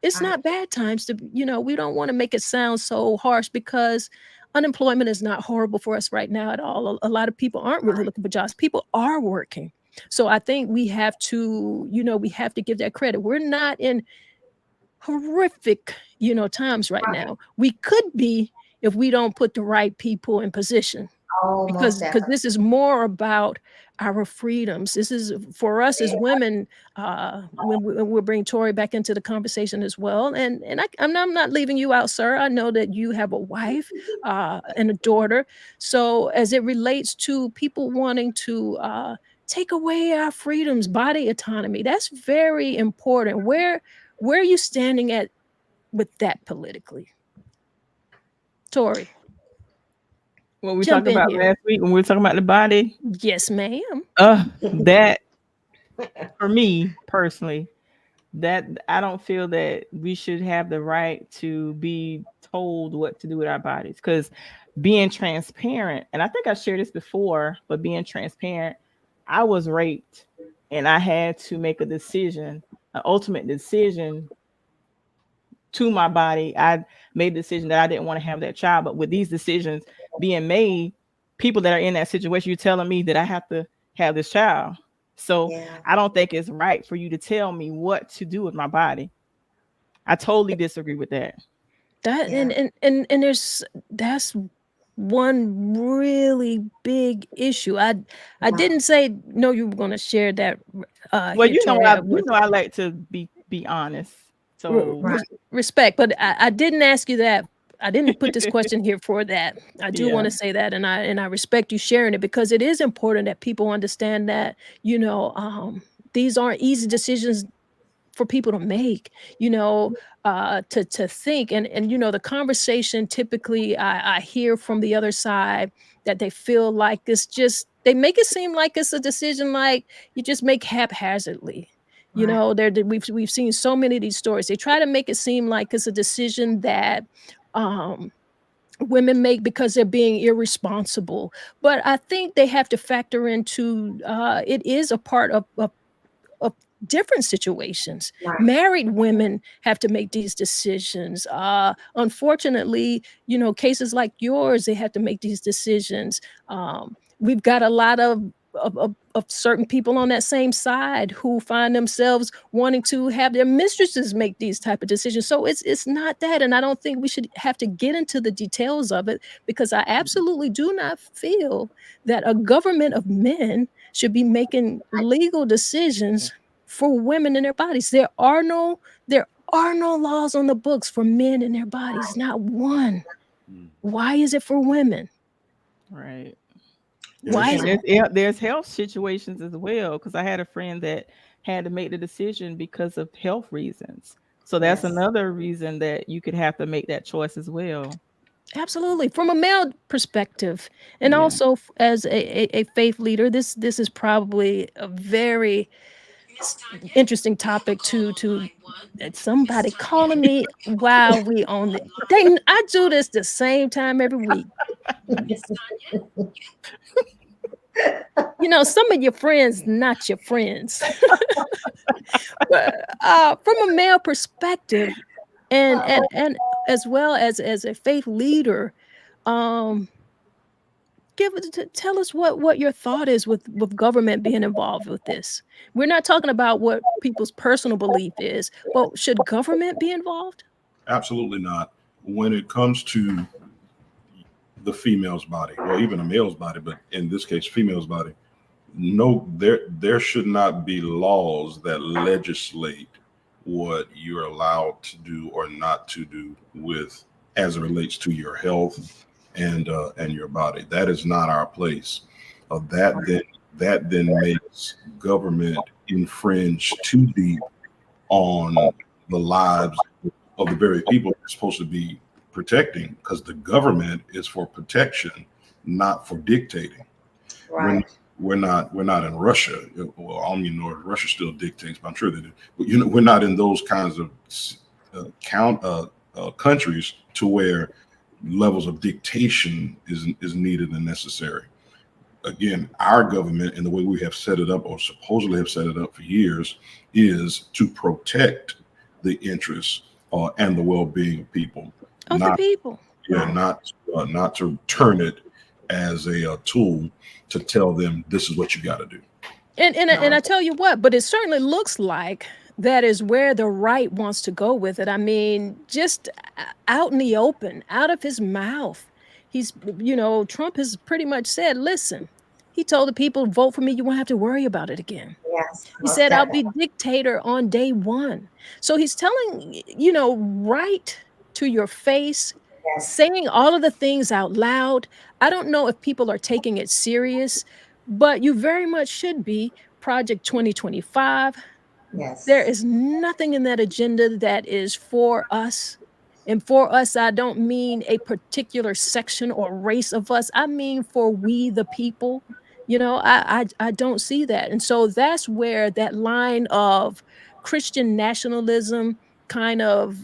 it's Right. not bad times to, we don't want to make it sound so harsh, because unemployment is not horrible for us right now at all. A lot of people aren't really looking for jobs. People are working. So I think we have to, we have to give that credit. We're not in horrific, times right Right. now. We could be if we don't put the right people in position, Oh, most because definitely. this is more about our freedoms. This is for us as women. When we'll bring Tori back into the conversation as well, and I'm not leaving you out, sir. I know that you have a wife and a daughter. So as it relates to people wanting to take away our freedoms, body autonomy, that's very important. Where are you standing at with that politically, Tori? What we Jump talked in about here. last week when we were talking about the body, Yes, ma'am. that for me personally, that I don't feel that we should have the right to be told what to do with our bodies, because being transparent, and I think I shared this before, but being transparent, I was raped and I had to make a decision, an ultimate decision to my body. I made the decision that I didn't want to have that child. But with these decisions being made, people that are in that situation, you're telling me that I have to have this child. So Yeah. I don't think it's right for you to tell me what to do with my body. I totally disagree with that. That Yeah. and that's one really big issue. I Wow. didn't say no you were going to share that Well, here, Tori, with I like to be honest. So Right. respect, but I didn't ask you that. I didn't put this question here for that. I do want yeah, to say that, and I respect you sharing it, because it is important that people understand that, these aren't easy decisions for people to make, to think, and the conversation typically I hear from the other side that they feel like it's just, they make it seem like it's a decision like you just make haphazardly. Right. We've seen so many of these stories. They try to make it seem like it's a decision that um women make because they're being irresponsible. But I think they have to factor into it is a part of different situations. Right. Married women have to make these decisions. Unfortunately, cases like yours, they have to make these decisions. We've got a lot of certain people on that same side who find themselves wanting to have their mistresses make these type of decisions. So it's not that, and I don't think we should have to get into the details of it, because I absolutely do not feel that a government of men should be making legal decisions for women in their bodies. There are no laws on the books for men in their bodies, not one. Mm. Why is it for women? right. Yeah, Why it's is And it? true. there's health situations as well, because I had a friend that had to make the decision because of health reasons. So that's Yes. another reason that you could have to make that choice as well. Absolutely, from a male perspective, and Yeah. also as a faith leader, this is probably a very interesting topic to somebody calling me while we on the dang, I do this the same time every week. Some of your friends, not your friends. But from a male perspective, and as well as a faith leader, um, tell us what your thought is with government being involved with this. We're not talking about what people's personal belief is, but should government be involved? Absolutely not. When it comes to the female's body, or even a male's body, but in this case, female's body, no, there should not be laws that legislate what you're allowed to do or not to do with, as it relates to your health and your body. That is not our place. That then makes government infringe too deep on the lives of the very people they're supposed to be protecting, because the government is for protection, not for dictating. We're Right. we're not in Russia. Well, I don't even know if Russia still dictates, but I'm sure they do. But we're not in those kinds of countries to where levels of dictation is needed and necessary. Again, our government and the way we have set it up, or supposedly have set it up for years, is to protect the interests and the well-being of people, Of the not people. yeah, not to turn it as a tool to tell them this is what you got to do. And I tell you what, but it certainly looks like that is where the right wants to go with it. I mean, just out in the open, out of his mouth, he's, Trump has pretty much said, listen, he told the people, vote for me, you won't have to worry about it again. Yes, He most said, I'll be definitely. dictator on day one. So he's telling, right to your face, Yes, saying all of the things out loud. I don't know if people are taking it serious, but you very much should be. Project 2025. There yes. is nothing in that agenda that is for us. And for us, I don't mean a particular section or race of us. I mean for we the people. I don't see that. And so that's where that line of Christian nationalism kind of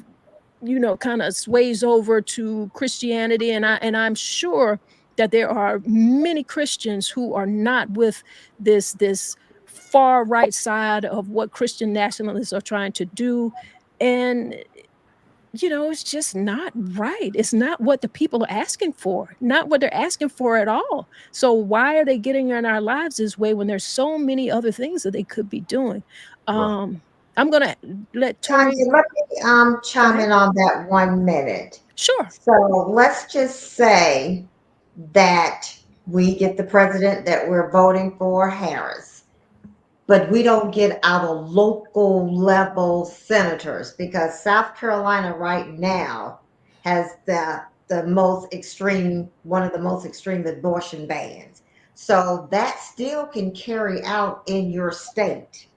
kind of sways over to Christianity, and I'm sure that there are many Christians who are not with this far right side of what Christian nationalists are trying to do. And it's just not right. It's not what the people are asking for, not what they're asking for at all. So why are they getting in our lives this way when there's so many other things that they could be doing? Right. um I'm gonna let Tanya, Tori let me go chime ahead. in on that 1 minute. Sure. So let's just say that we get the president that we're voting for, Harris, but we don't get our local level senators because South Carolina right now has the most extreme, one of the most extreme abortion bans. So that still can carry out in your state.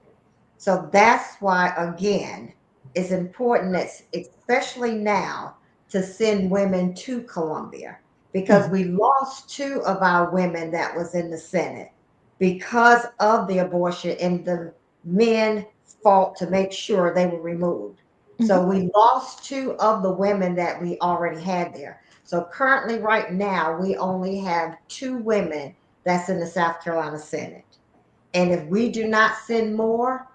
So that's why, again, it's important that, especially now, to send women to Columbia because Mhm. we lost two of our women that was in the Senate because of the abortion and the men fought to make sure they were removed. Mhm. So we lost two of the women that we already had there. So currently, right now, we only have two women that's in the South Carolina Senate. And if we do not send more,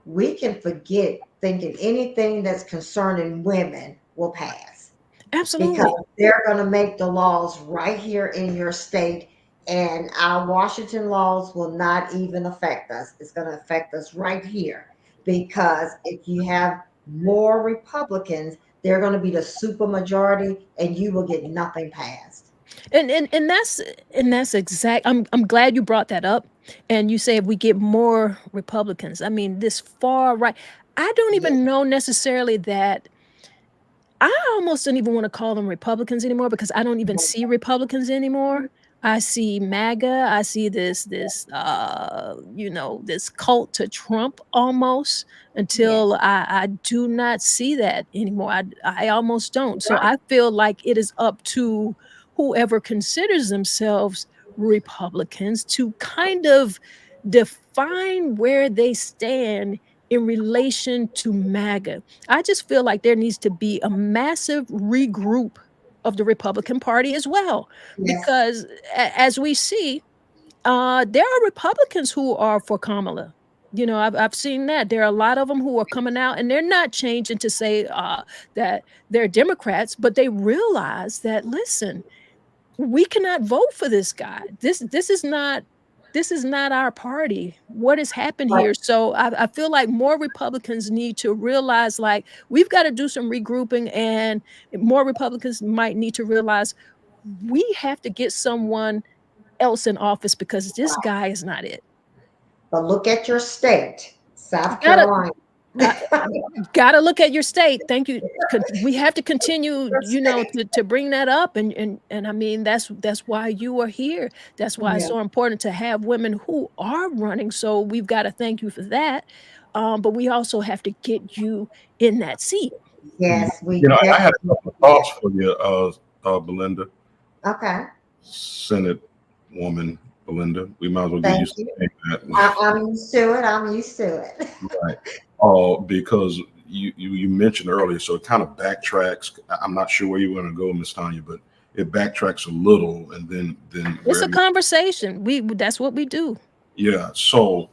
we can forget thinking anything that's concerning women will pass because Absolutely. they're going to make the laws right here in your state. And our Washington laws will not even affect us. It's going to affect us right here because if you have more Republicans, they're going to be the super majority and you will get nothing passed. And that's exact. I'm glad you brought that up. And you say if we get more Republicans, I mean this far right. I don't Yes, even know necessarily that. I almost don't even want to call them Republicans anymore because I don't even see Republicans anymore. I see MAGA. I see this cult to Trump almost, until yes, I do not see that anymore. I almost don't. So right. I feel like it is up to whoever considers themselves Republicans to kind of define where they stand in relation to MAGA. I just feel like there needs to be a massive regroup of the Republican Party as well, Yes, because as we see, There are Republicans who are for Kamala. I've seen that. There are a lot of them who are coming out, and they're not changing to say that they're Democrats, but they realize that, listen, we cannot vote for this guy. This is not our party. What has happened Right. here? So I feel like more Republicans need to realize, like, we've got to do some regrouping, and more Republicans might need to realize we have to get someone else in office because this guy is not it. But look at your state, South Gotta Carolina. uh, gotta look at your state. Thank you. We have to continue, Your state. to bring that up, and I mean that's why you are here. That's why it's Yeah. so important to have women who are running. So we've got to thank you for that. But we also have to get you in that seat. Mm. Yes, we You know, I had a definitely couple of do thoughts for you, Belinda, that. Okay. Senate woman Belinda. We might as well get Thank used to you. saying that. I'm used to it. I'm used to it. Right. Because you mentioned earlier, so it kind of backtracks. I'm not sure where you want to go, Miss Tanya, but it backtracks a little, and then It's a where conversation. That's what we do. yeah. So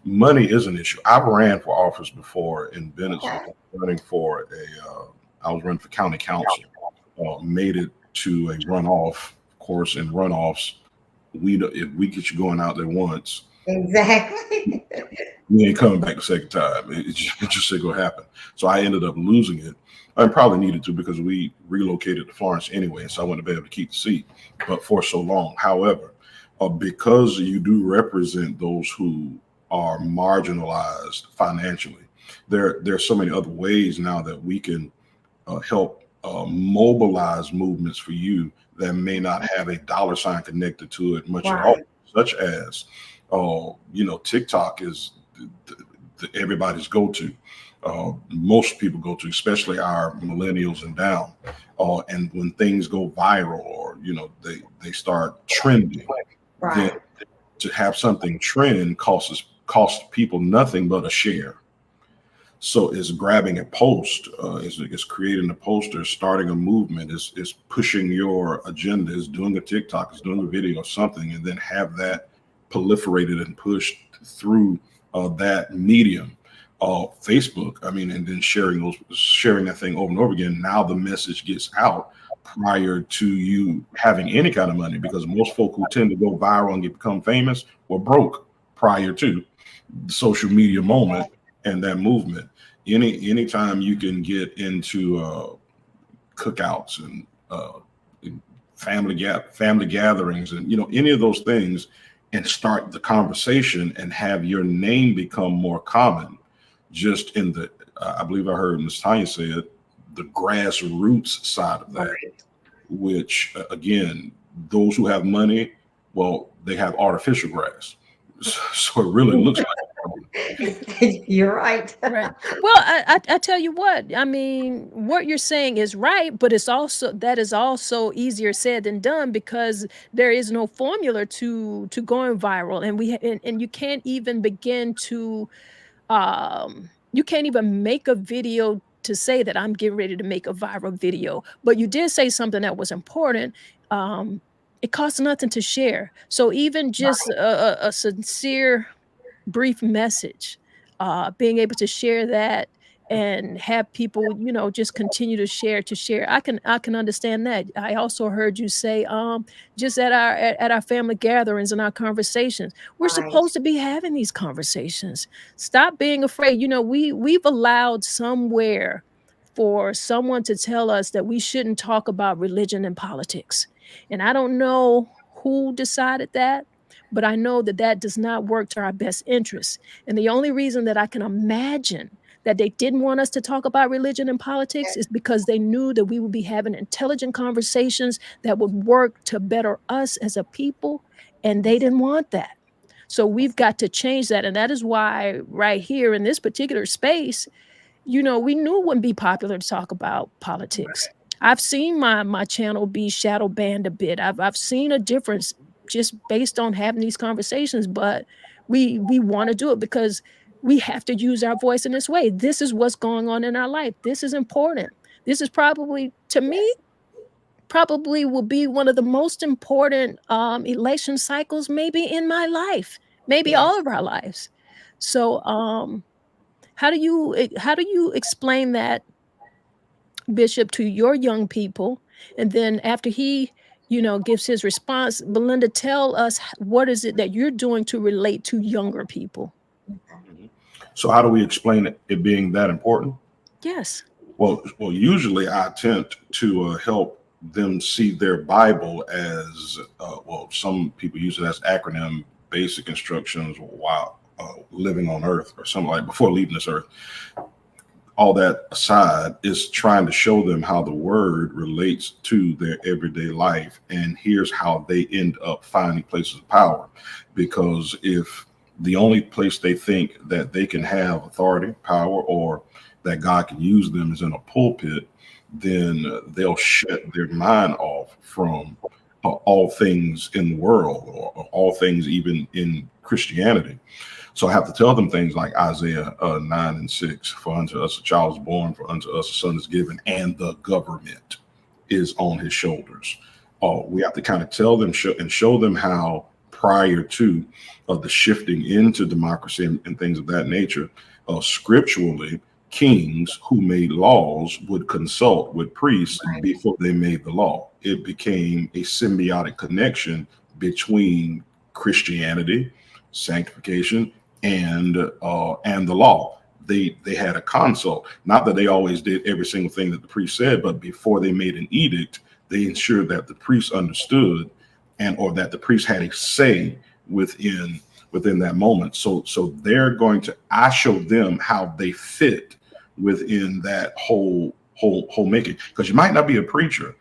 money is an issue. I've ran for office before in Okay. Bennettsville, running for I was running for county council. Made it to a runoff. Of course, in runoffs, if we get you going out there once, Exactly. we ain't coming back the second time. It just ain't gonna happen. So I ended up losing it. I probably needed to because we relocated to Florence anyway, so I wouldn't be able to keep the seat, but for so long. However, because you do represent those who are marginalized financially, there's so many other ways now that we can help mobilize movements for you that may not have a dollar sign connected to it much at all, Right. such as, TikTok is everybody's go-to. Most people go to, especially our millennials and down. And when things go viral, or they start trending, then Right. to have something trend costs people nothing but a share. So it's grabbing a post, is creating a poster, starting a movement, is pushing your agenda, is doing a TikTok, is doing a video or something, and then have that proliferated and pushed through that medium. Facebook, I mean, and then sharing that thing over and over again. Now the message gets out prior to you having any kind of money, because most folk who tend to go viral and become famous were broke prior to the social media moment and that movement. Anytime you can get into cookouts and family gatherings, and any of those things, and start the conversation and have your name become more common, just in the I believe I heard Ms. Tanya say it, the grassroots side of that, Right. which again, those who have money, well, they have artificial grass, so it really looks like You're right. Right. Well, I tell you what, I mean, what you're saying is right, but that is also easier said than done, because there is no formula to going viral, and and you can't even begin to you can't even make a video to say that I'm getting ready to make a viral video. But you did say something that was important. Um it costs nothing to share. So even just a sincere brief message, being able to share that and have people, just continue to share. I can understand that. I also heard you say, just at our family gatherings and our conversations, we're Right. supposed to be having these conversations. Stop being afraid. We've allowed somewhere for someone to tell us that we shouldn't talk about religion and politics. And I don't know who decided that, but I know that that does not work to our best interests. And the only reason that I can imagine that they didn't want us to talk about religion and politics is because they knew that we would be having intelligent conversations that would work to better us as a people, and they didn't want that. So we've got to change that. And that is why, right here in this particular space, we knew it wouldn't be popular to talk about politics. I've seen my channel be shadow banned a bit. I've seen a difference just based on having these conversations, but we want to do it because we have to use our voice in this way. This is what's going on in our life. This is important. This is probably, to me, probably will be one of the most important election cycles maybe in my life, maybe Yes. all of our lives. So how do you explain that, Bishop, to your young people? And then after he, gives his response, Belinda, tell us what is it that you're doing to relate to younger people? Mhm. So how do we explain it being that important? Yes. Well, usually I attempt to help them see their Bible as some people use it as acronym, basic instructions while living on Earth or something like before leaving this Earth. All that aside is trying to show them how the Word relates to their everyday life, and here's how they end up finding places of power. Because if the only place they think that they can have authority, power, or that God can use them is in a pulpit, then they'll shut their mind off from all things in the world, or all things even in Christianity. So I have to tell them things like Isaiah 9:6, for unto us a child is born, for unto us a son is given, and the government is on his shoulders. We have to kind of tell them and show them how prior to the shifting into democracy and things of that nature, scripturally, kings who made laws would consult with priests Right. before they made the law. It became a symbiotic connection between Christianity, sanctification, and the law. They had a consult. Not that they always did every single thing that the priest said, but before they made an edict, they ensured that the priest understood, and or that the priest had a say within that moment. So they're going to, I show them how they fit within that whole making. Because you might not be a preacher,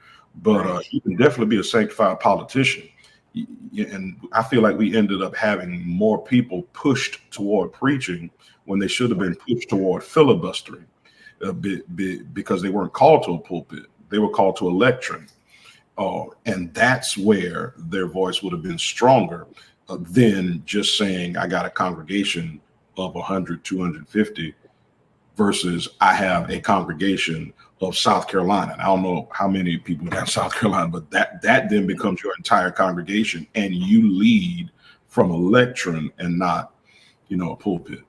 but Right. you can definitely be a sanctified politician. And I feel like we ended up having more people pushed toward preaching when they should have been pushed toward filibustering, because they weren't called to a pulpit; they were called to a lectern. And that's where their voice would have been stronger than just saying, "I got a congregation of 100, 250," versus I have a congregation of South Carolina. And I don't know how many people got South Carolina, but that then becomes your entire congregation, and you lead from a lectern and not, a pulpit.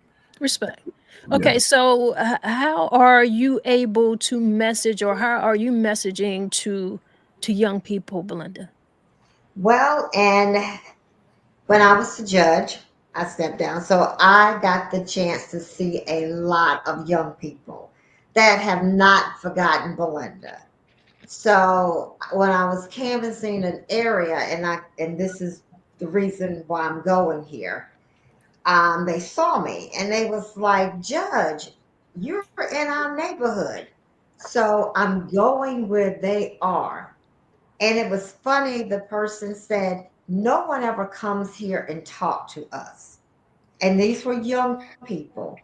Respect. Yeah. Okay, so how are you able to message, or how are you messaging to young people, Belinda? Well, and when I was the judge, I stepped down. So I got the chance to see a lot of young people that have not forgotten Belinda. So when I was canvassing an area, and this is the reason why I'm going here, they saw me and they was like, Judge, you're in our neighborhood. So I'm going where they are. And it was funny, the person said, no one ever comes here and talk to us. And these were young people.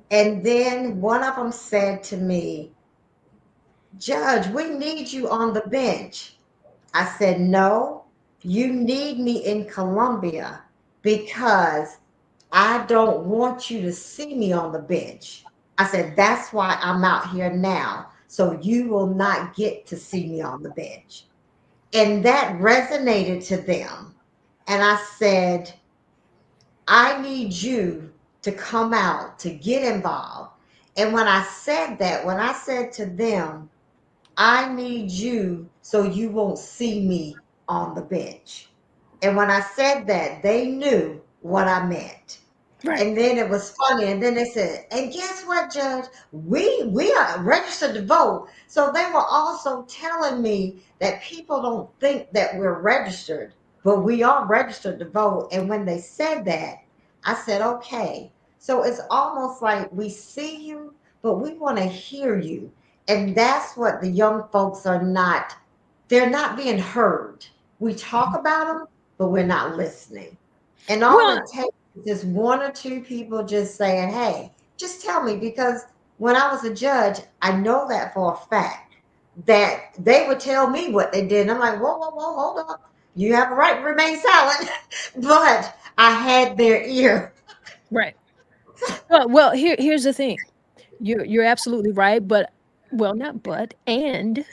And then one of them said to me, Judge, we need you on the bench. I said, no, you need me in Columbia because I don't want you to see me on the bench. I said, that's why I'm out here now. So you will not get to see me on the bench. And that resonated to them. And I said, I need you to come out, to get involved. And when I said to them, I need you so you won't see me on the bench. And when I said that, they knew what I meant. Right. And then it was funny. And then they said, and guess what, Judge? We are registered to vote. So they were also telling me that people don't think that we're registered, but we are registered to vote. And when they said that, I said, okay. So it's almost like we see you, but we want to hear you. And that's what the young folks are not, they're not being heard. We talk about them, but we're not listening. And all Well, it takes is just one or two people just saying, hey, just tell me. Because when I was a judge, I know that for a fact that they would tell me what they did. And I'm like, whoa, whoa, whoa, hold up. You have a right to remain silent. But I had their ear. right. Well, here's the thing. You're absolutely right, but well, not but, and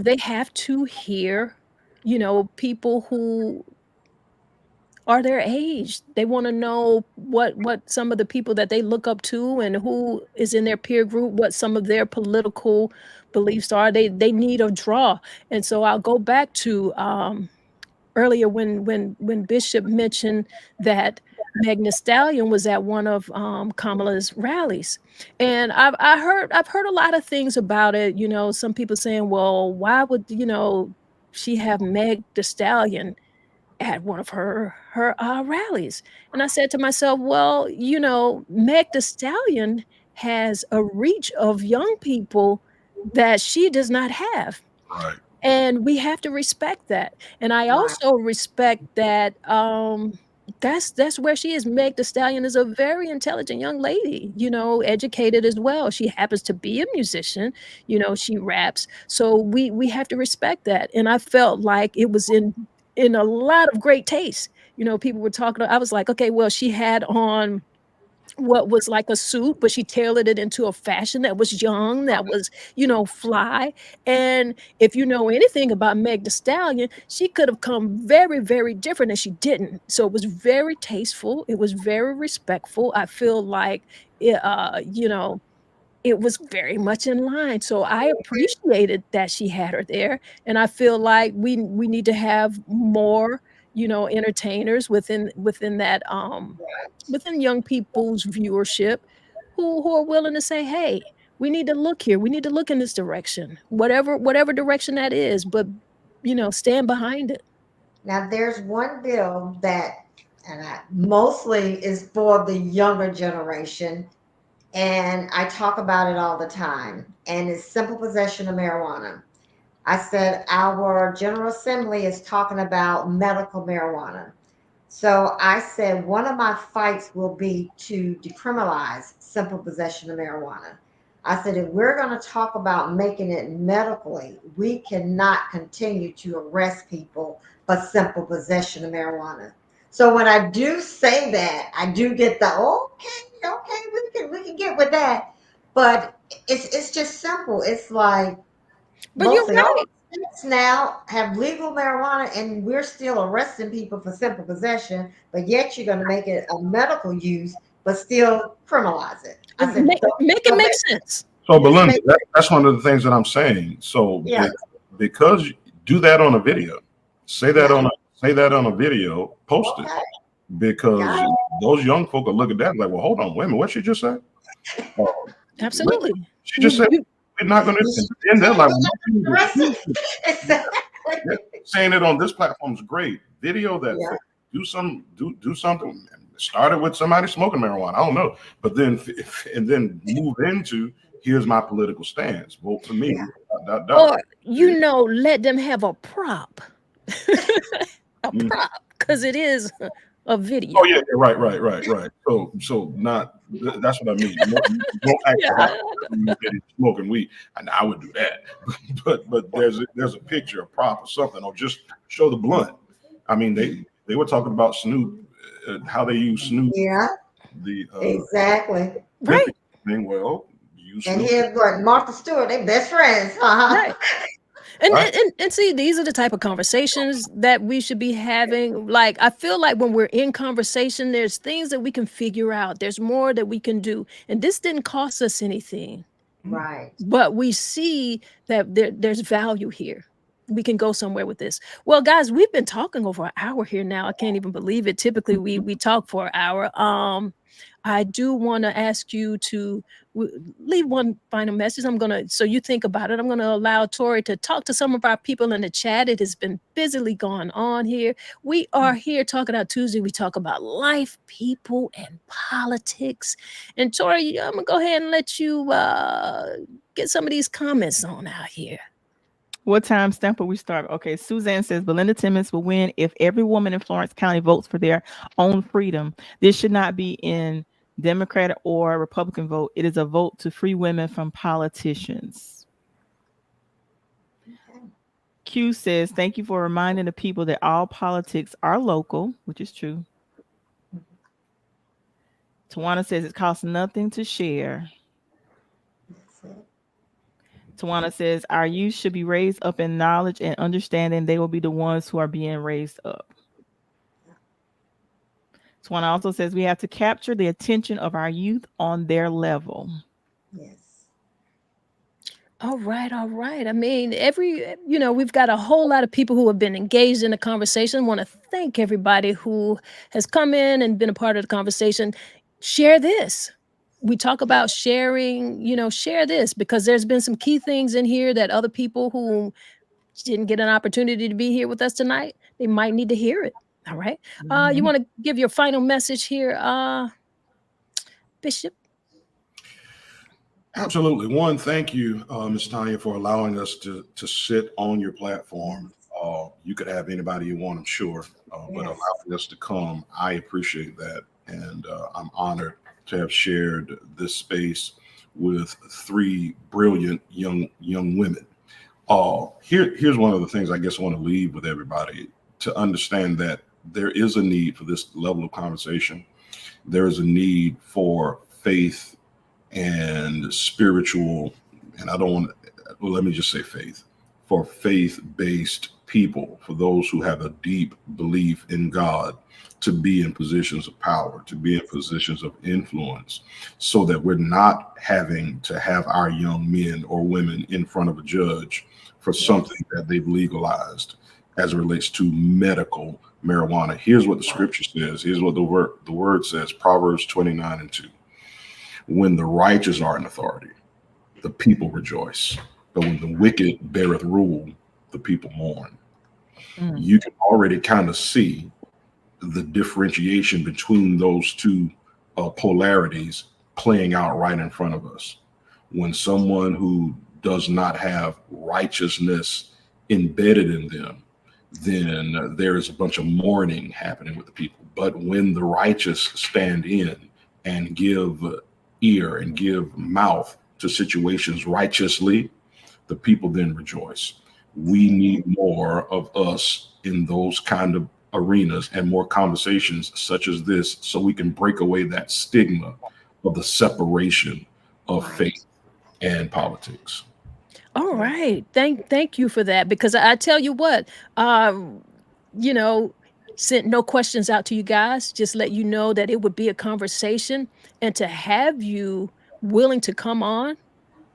they have to hear, people who are their age. They wanna know what some of the people that they look up to and who is in their peer group, what some of their political beliefs are. They need a draw, and so I'll go back to, earlier when Bishop mentioned that Meg Thee Stallion was at one of, Kamala's rallies, and I've heard a lot of things about it, some people saying, "Well, why would, she have Meg Thee Stallion at one of her rallies?" And I said to myself, "Well, Meg Thee Stallion has a reach of young people that she does not have." Right. And we have to respect that. And I Right. also respect that, that's where she is. Meg Thee Stallion is a very intelligent young lady, educated as well. She happens to be a musician, she raps. So we have to respect that. And I felt like it was in a lot of great taste. People were talking, I was like, okay, well, she had on what was like a suit, but she tailored it into a fashion that was young, that was, fly. And if you know anything about Meg Thee Stallion, she could have come very, very different, and she didn't. So it was very tasteful. It was very respectful. I feel like it was very much in line, so I appreciated that she had her there, and I feel like we need to have more, entertainers within that, within young people's viewership who are willing to say, "Hey, we need to look here, we need to look in this direction," whatever direction that is, but, stand behind it. Now, there's one bill that, and mostly is for the younger generation, and I talk about it all the time, and it's simple possession of marijuana. I said our General Assembly is talking about medical marijuana. So I said one of my fights will be to decriminalize simple possession of marijuana. I said if we're going to talk about making it medically, we cannot continue to arrest people for simple possession of marijuana. So when I do say that, I do get the okay, we can get with that. But it's just simple. It's like But you're mostly all right. states now have legal marijuana, and we're still arresting people for simple possession, but yet you're going to make it a medical use, but still criminalize it. I said, Make it don't make make, sense. So, just Belinda, make that's one of the things that I'm saying. So, yeah, because do that on a video, say that yeah, on a video, post it, okay, because got it. those young folk will look at that like, well, hold on, wait a minute, what she just said? Uh, Absolutely. she just You said you we're not going to. You And should then they're say like, we're well, not you need to arresting. excuse me. Yeah, Exactly. saying it on this platform is great. Video that Yeah, folk do something. Started with somebody smoking marijuana. I don't know, but then and then move into here's my political stance. Vote for yeah. me. Dot, dot, dot. or, let them have a prop. A Mm. prop, because it is a Oh video. yeah, yeah, right. So not that's what I mean. Don't act Yeah, like you're smoking weed, and I would do that. But there's a picture, a prop, or something, or just show the blunt. I mean, they were talking about Snoop, how they use Snoop, Yeah, the exactly. right, Olympic thing. Well, use And Snoop, here's what Martha Stewart, they best friends. right. And right? and and and see, these are the type of conversations that we should be having. Like, I feel like when we're in conversation, there's things that we can figure out. There's more that we can do. And this didn't cost us anything, Right. but we see that there's value here. We can go somewhere with this. Well, guys, we've been talking over an hour here now. I can't even believe it. Typically, we talk for an hour. I do want to ask you to leave one final message. So you think about it. I'm gonna allow Tori to talk to some of our people in the chat. It has been busily going on here. We are here talking about Tuesday. We talk about life, people, and politics. And Tori, I'm gonna go ahead and let you get some of these comments on out here. What time stamp will we start? Okay, Suzanne says Belinda Timmons will win if every woman in Florence County votes for their own freedom. This should not be in Democrat or Republican vote. It is a vote to free women from politicians. Q says, thank you for reminding the people that all politics are local, which is true. Tawana says it costs nothing to share. Tawana says, our youth should be raised up in knowledge and understanding. They will be the ones who are being raised up. Tawana also says we have to capture the attention of our youth on their level. Yes. All right, all right. I mean, we've got a whole lot of people who have been engaged in the conversation. Want to thank everybody who has come in and been a part of the conversation. Share this. We talk about sharing, share this because there's been some key things in here that other people who didn't get an opportunity to be here with us tonight, they might need to hear it. All right. You want to give your final message here, Bishop? Absolutely. One, thank you, Ms. Tonya, for allowing us to sit on your platform. You could have anybody you want, I'm sure, but Yes. allowing us to come, I appreciate that. And I'm honored to have shared this space with three brilliant young women. Here's one of the things I guess I want to leave with everybody to understand that there is a need for this level of conversation. There is a need for faith and spiritual, and I don't want to, well, let me just say faith, for faith-based people, for those who have a deep belief in God, to be in positions of power, to be in positions of influence, so that we're not having to have our young men or women in front of a judge for something that they've legalized as it relates to medical marijuana. Here's what the scripture says. Here's what the word says, Proverbs 29:2. When the righteous are in authority, the people rejoice. But when the wicked beareth rule, the people mourn. You can already kind of see the differentiation between those two polarities playing out right in front of us. When someone who does not have righteousness embedded in them, then there is a bunch of mourning happening with the people. But when the righteous stand in and give ear and give mouth to situations righteously, the people then rejoice. We need more of us in those kind of arenas and more conversations such as this, so we can break away that stigma of the separation of faith and politics. All right. Thank you for that, because I tell you what, you know, sent no questions out to you guys, just let you know that it would be a conversation, and to have you willing to come on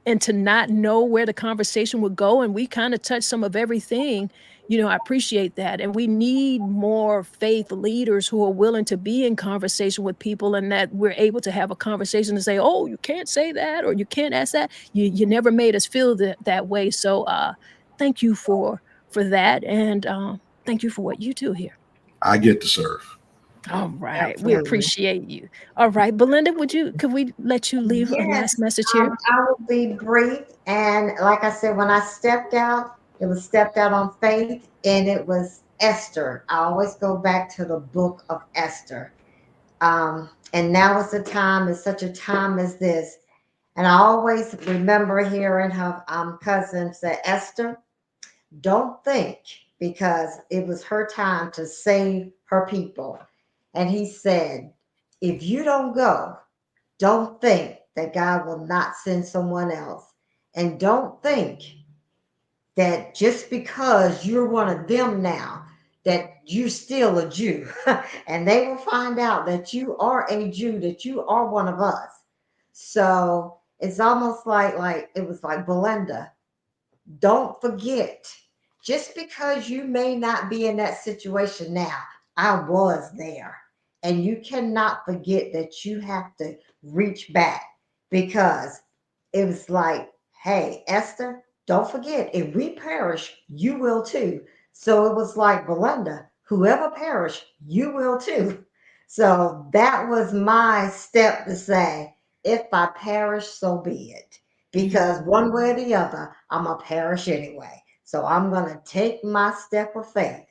and to not know where the conversation would go, and we kind of touched some of everything. I appreciate that, and we need more faith leaders who are willing to be in conversation with people, and that we're able to have a conversation and say, oh, you can't say that, or you can't ask that. You never made us feel that way. So thank you for that, and thank you for what you do here. I get to serve. All right, we Absolutely. appreciate you. All right, Belinda, could we let you leave a Yes, last message here? I will be brief. And like I said, when I stepped out, it was stepped out on faith, and it was Esther. I always go back to the book of Esther. And now is the time, is such a time as this. And I always remember hearing her cousin say, Esther, don't think, because it was her time to save her people. And he said, if you don't go, don't think that God will not send someone else. And don't think that just because you're one of them now, that you're still a Jew. And they will find out that you are a Jew, that you are one of us. So it's almost like it was like Belinda. Don't forget, just because you may not be in that situation now, I was there. And you cannot forget that you have to reach back, because it was like, hey, Esther, don't forget, if we perish, you will too. So it was like, Belinda, whoever perish, you will too. So that was my step to say, if I perish, so be it, because one way or the other, I'm going to perish anyway. So I'm going to take my step of faith.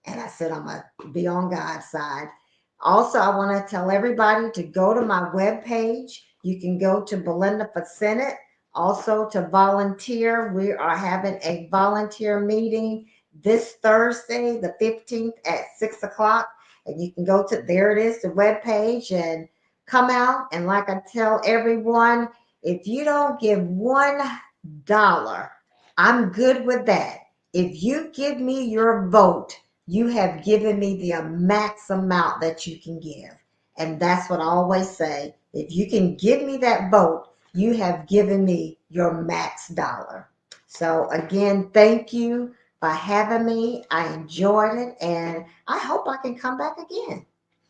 And I said, I'm going to be on God's side. Also, I want to tell everybody to go to my webpage. You can go to Belinda for Senate. Also, to volunteer, we are having a volunteer meeting this Thursday, the 15th at 6 o'clock. And you can go to, there it is, the webpage, and come out. And like I tell everyone, if you don't give one I'm good with that. If you give me your vote, you have given me the max amount that you can give. And that's what I always say. If you can give me that vote, you have given me your max dollar. So, again, thank you for having me. I enjoyed it, and I hope I can come back again.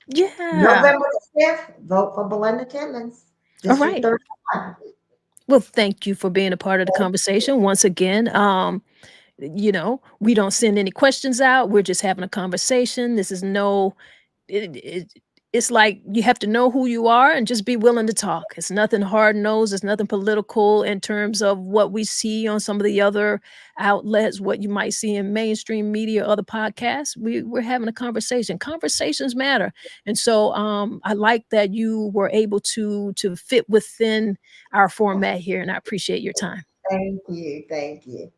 Yeah. November the 5th, vote for Belinda Timmons, All District right. 31. Well, thank you for being a part of the conversation once again. We don't send any questions out. We're just having a conversation. This is no it, it it's like you have to know who you are and just be willing to talk. It's nothing hard nosed. It's nothing political in terms of what we see on some of the other outlets, what you might see in mainstream media, other podcasts. We're having a conversation. Conversations matter, and so I like that you were able to fit within our format here, and I appreciate your time. Thank you. Thank you.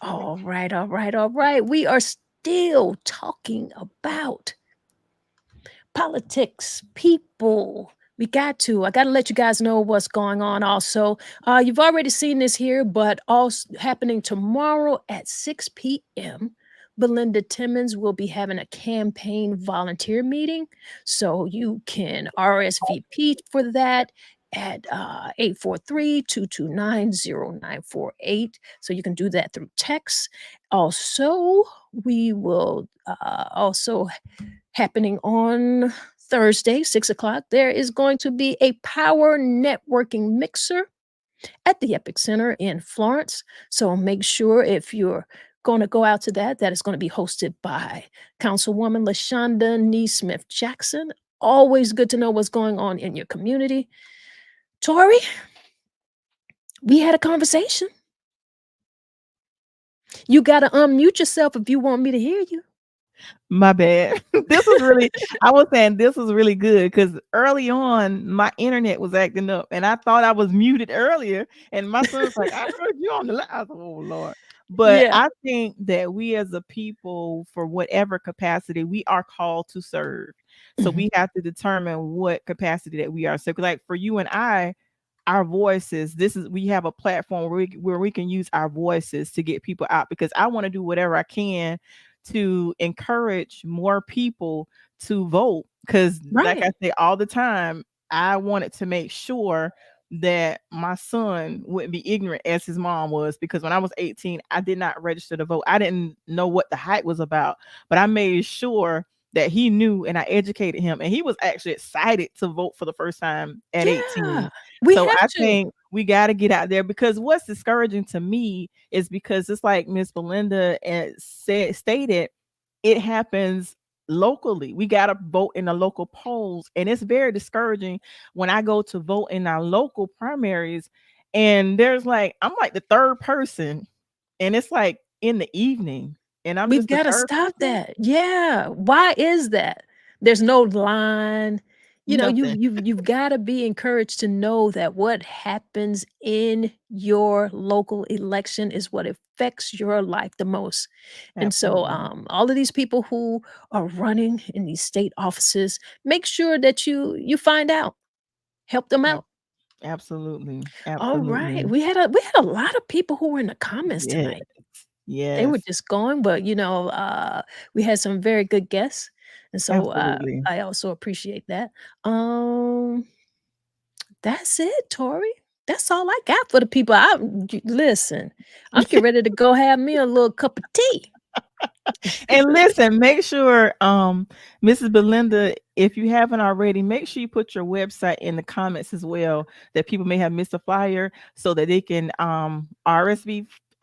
All right, all right, all right. We are still talking about politics, people. I got to let you guys know what's going on also. You've already seen this here, but also happening tomorrow at 6 p.m. Belinda Timmons will be having a campaign volunteer meeting. So you can RSVP for that at 843 So you can do that through text. Also, we will also happening on Thursday, 6 o'clock. There is going to be a power networking mixer at the Epic Center in Florence. So make sure if you're going to go out to that is going to be hosted by Councilwoman LaShonda Neesmith Jackson. Always good to know what's going on in your community. Tori, we had a conversation. You got to unmute yourself if you want me to hear you. My bad. This was really, I was saying this was really good because early on my internet was acting up and I thought I was muted earlier. And my son was like, I heard you on the line. I was like, oh Lord. But Yeah. I think that we as a people, for whatever capacity, we are called to serve. So Mhm. we have to determine what capacity that we are. So like for you and I, our voices, we have a platform where we can use our voices to get people out, because I want to do whatever I can to encourage more people to vote, because like I Right. say all the time, I wanted to make sure that my son wouldn't be ignorant as his mom was, because when I was 18 I did not register to vote. I didn't know what the hype was about, but I made sure that he knew, and I educated him, and he was actually excited to vote for the first time at Yeah. 18. We So have I to. think we got to get out there, because what's discouraging to me is because it's like Miss Belinda stated, it happens locally. We got to vote in the local polls, and it's very discouraging when I go to vote in our local primaries, and I'm like the third person, and it's like in the evening, and I'm We've just the gotta third stop person. that. Yeah. Why is that? There's no line. Nothing. You've gotta be encouraged to know that what happens in your local election is what affects your life the most. And so, Absolutely. all of these people who are running in these state offices, make sure that you find out, help them Ab- out. Absolutely. All right. Absolutely. We had a lot of people who were in the comments Yes. tonight. They were Yes. just going, but, we had some very good guests, and so, Absolutely. I also appreciate that. Um, that's it, Tori. That's all I got for the people. Listen, I'm getting ready to go have me a little cup of tea. And listen, make sure, Mrs. Belinda, if you haven't already, make sure you put your website in the comments as well, that people may have missed a flyer, so that they can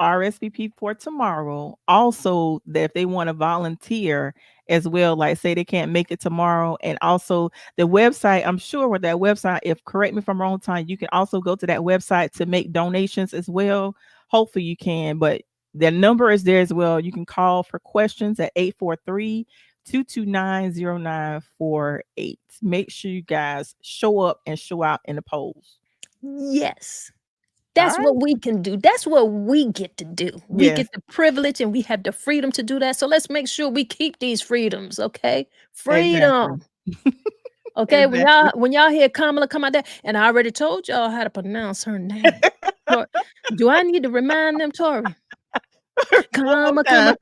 RSVP for tomorrow. Also, that if they want to volunteer as well, like say they can't make it tomorrow. And also the website, I'm sure with that website, if correct me if I'm wrong, time, you can also go to that website to make donations as well. Hopefully you can, but their number is there as well. You can call for questions at 843-229-0948. Make sure you guys show up and show out in the polls. Yes. All That's right. what we can do. That's what we get to do. We Yes, get the privilege and we have the freedom to do that, so let's make sure we keep these freedoms, okay? exactly. Freedom. Okay, when Exactly. y'all hear Kamala come out there, and I already told y'all how to pronounce her name. Do I need to remind them, Tori? One more Comma, time.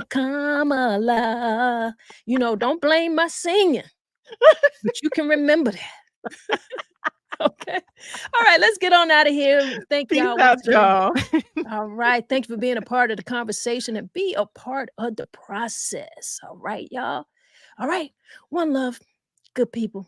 Kamala. Don't blame my singing, but you can remember that. Okay. All right, let's get on out of here. Thank Peace y'all out, once again. y'all. All right. Thank you for being a part of the conversation and be a part of the process. All right, y'all. All right. One love. Good people.